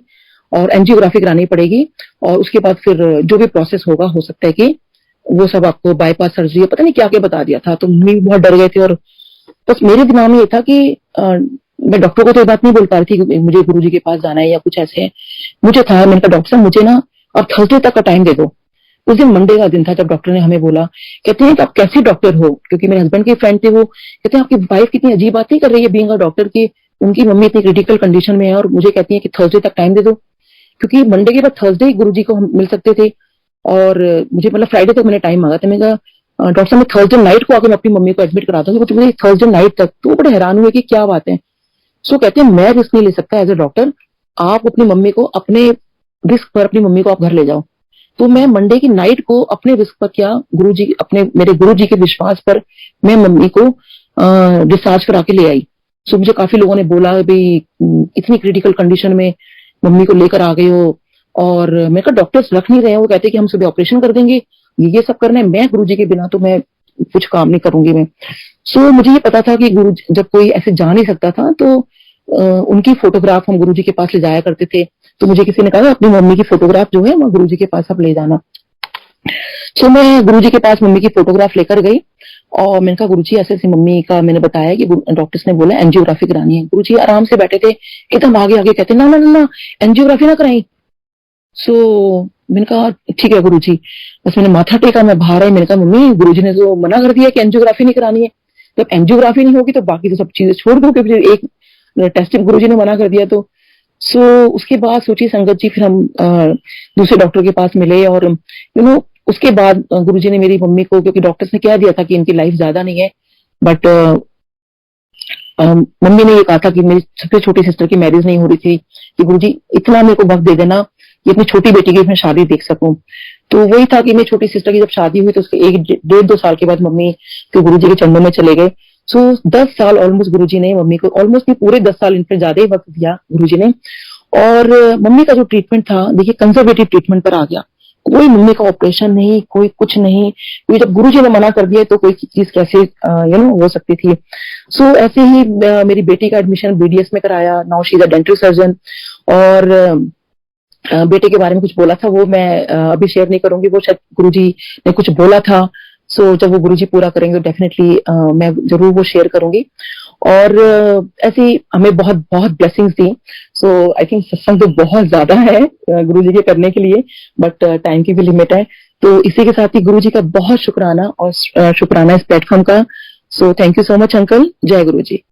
और एंजियोग्राफी करानी पड़ेगी, और उसके बाद फिर जो भी प्रोसेस होगा हो सकता है कि वो सब आपको बाईपास सर्जरी, पता नहीं क्या क्या बता दिया था। तो मम्मी भी बहुत डर गए थे, और बस मेरे दिमाग में ये था कि मैं डॉक्टर को तो ये बात नहीं बोल पा रही थी कि मुझे गुरुजी के पास जाना है या कुछ ऐसे है। मुझे था, मैंने कहा डॉक्टर साहब मुझे ना अब थर्सडे तक का टाइम दे दो। उस दिन मंडे का दिन था जब डॉक्टर ने हमें बोला, कहते हैं कि आप कैसे डॉक्टर हो, क्योंकि मेरे हस्बैंड के फ्रेंड थे वो, कहते हैं आपकी वाइफ कितनी अजीब बातें कर रही है बीइंग अ डॉक्टर की, उनकी मम्मी इतनी क्रिटिकल कंडीशन में है और मुझे कहती है कि थर्सडे तक टाइम दे दो, क्योंकि मंडे के बाद थर्सडे ही गुरुजी को हम मिल सकते थे, और मुझे मतलब फ्राइडे तक मैंने टाइम मांगा था। मैंने कहा डॉक्टर साहब मैं थर्सडे नाइट को आके मैं अपनी मम्मी को एडमिट कराता हूँ, मुझे थर्सडे नाइट तक। तो वो बड़े हैरान हुए कि क्या बात है। सो कहते हैं मैं रिस्क नहीं ले सकता एज ए डॉक्टर, आप अपनी मम्मी को अपने रिस्क पर अपनी मम्मी को आप घर ले जाओ। तो मैं मंडे की नाइट को अपने रिस्क पर क्या, गुरुजी अपने मेरे गुरुजी के विश्वास पर मैं मम्मी को डिस्चार्ज करा के ले आई। सो मुझे काफी लोगों ने बोला भाई इतनी क्रिटिकल कंडीशन में मम्मी को लेकर आ गए हो, और मैं कहा डॉक्टर्स रख नहीं रहे हैं, वो कहते हैं कि हम सुबह ऑपरेशन कर देंगे, ये सब करना है, मैं गुरुजी के बिना तो मैं कुछ काम नहीं करूंगी मैं। सो मुझे ये पता था कि गुरु जब कोई ऐसे जा नहीं सकता था तो उनकी फोटोग्राफ हम गुरुजी के पास ले जाया करते थे। तो मुझे किसी ने कहा अपनी मम्मी की फोटोग्राफ जो है वो गुरुजी के पास आप ले जाना। सो मैं गुरुजी के पास मम्मी की फोटोग्राफ लेकर गई, और मैंने कहा गुरुजी ऐसे ऐसे मम्मी का मैंने बताया कि डॉक्टर्स ने बोला एंजियोग्राफी करानी है। गुरुजी आराम से बैठे थे, एकदम आगे आगे कहते ना ना ना एंजियोग्राफी ना कराई। सो मैंने कहा ठीक है गुरुजी। बस मैंने माथा टेका, मैं बाहर आई, मैंने कहा मम्मी गुरुजी ने तो मना कर दिया कि एंजियोग्राफी नहीं करानी है, जब एंजियोग्राफी नहीं होगी तो बाकी तो सब चीजें छोड़ दो, क्योंकि एक टेस्टिंग गुरुजी ने मना कर दिया। तो सो उसके बाद सोचिए संगत जी फिर हम दूसरे डॉक्टर के पास मिले, और उसके बाद गुरुजी ने मेरी मम्मी को, क्योंकि डॉक्टर्स ने कह दिया था कि इनकी लाइफ ज्यादा नहीं है, बट मम्मी ने ये कहा था कि मेरी सबसे छोटी सिस्टर की मैरिज नहीं हो रही थी कि गुरुजी इतना मेरे को वक्त दे देना कि अपनी छोटी बेटी की मैं शादी देख सकूं। तो वही था कि मेरी छोटी सिस्टर की जब शादी हुई तो उसके 1 डेढ़ 2 साल के बाद मम्मी के गुरुजी के चरणों में चले गए। सो 10 साल ऑलमोस्ट गुरुजी ने मम्मी को, ऑलमोस्ट नहीं पूरे 10 साल, इन पर ज्यादा ही वक्त दिया गुरुजी ने। और मम्मी का जो ट्रीटमेंट था, देखिए कंजर्वेटिव ट्रीटमेंट पर आ गया, कोई मम्मी का ऑपरेशन नहीं, कोई कुछ नहीं, क्योंकि जब गुरुजी ने मना कर दिया तो कोई चीज कैसे हो सकती थी। सो ऐसे ही मेरी बेटी का एडमिशन बीडीएस में कराया। Now she is a dental surgeon. और बेटे के बारे में कुछ बोला था, वो मैं अभी शेयर नहीं करूंगी, वो शायद गुरुजी ने कुछ बोला था। सो जब वो गुरुजी पूरा करेंगे तो डेफिनेटली मैं जरूर वो शेयर करूंगी। और ऐसी हमें बहुत बहुत blessings the. So I think सत्संग तो बहुत ज्यादा है गुरुजी के करने के लिए, बट टाइम की भी लिमिट है। तो इसी के साथ ही गुरुजी का बहुत शुक्राना, और शुक्राना इस प्लेटफॉर्म का। So thank you so much uncle. जय गुरुजी।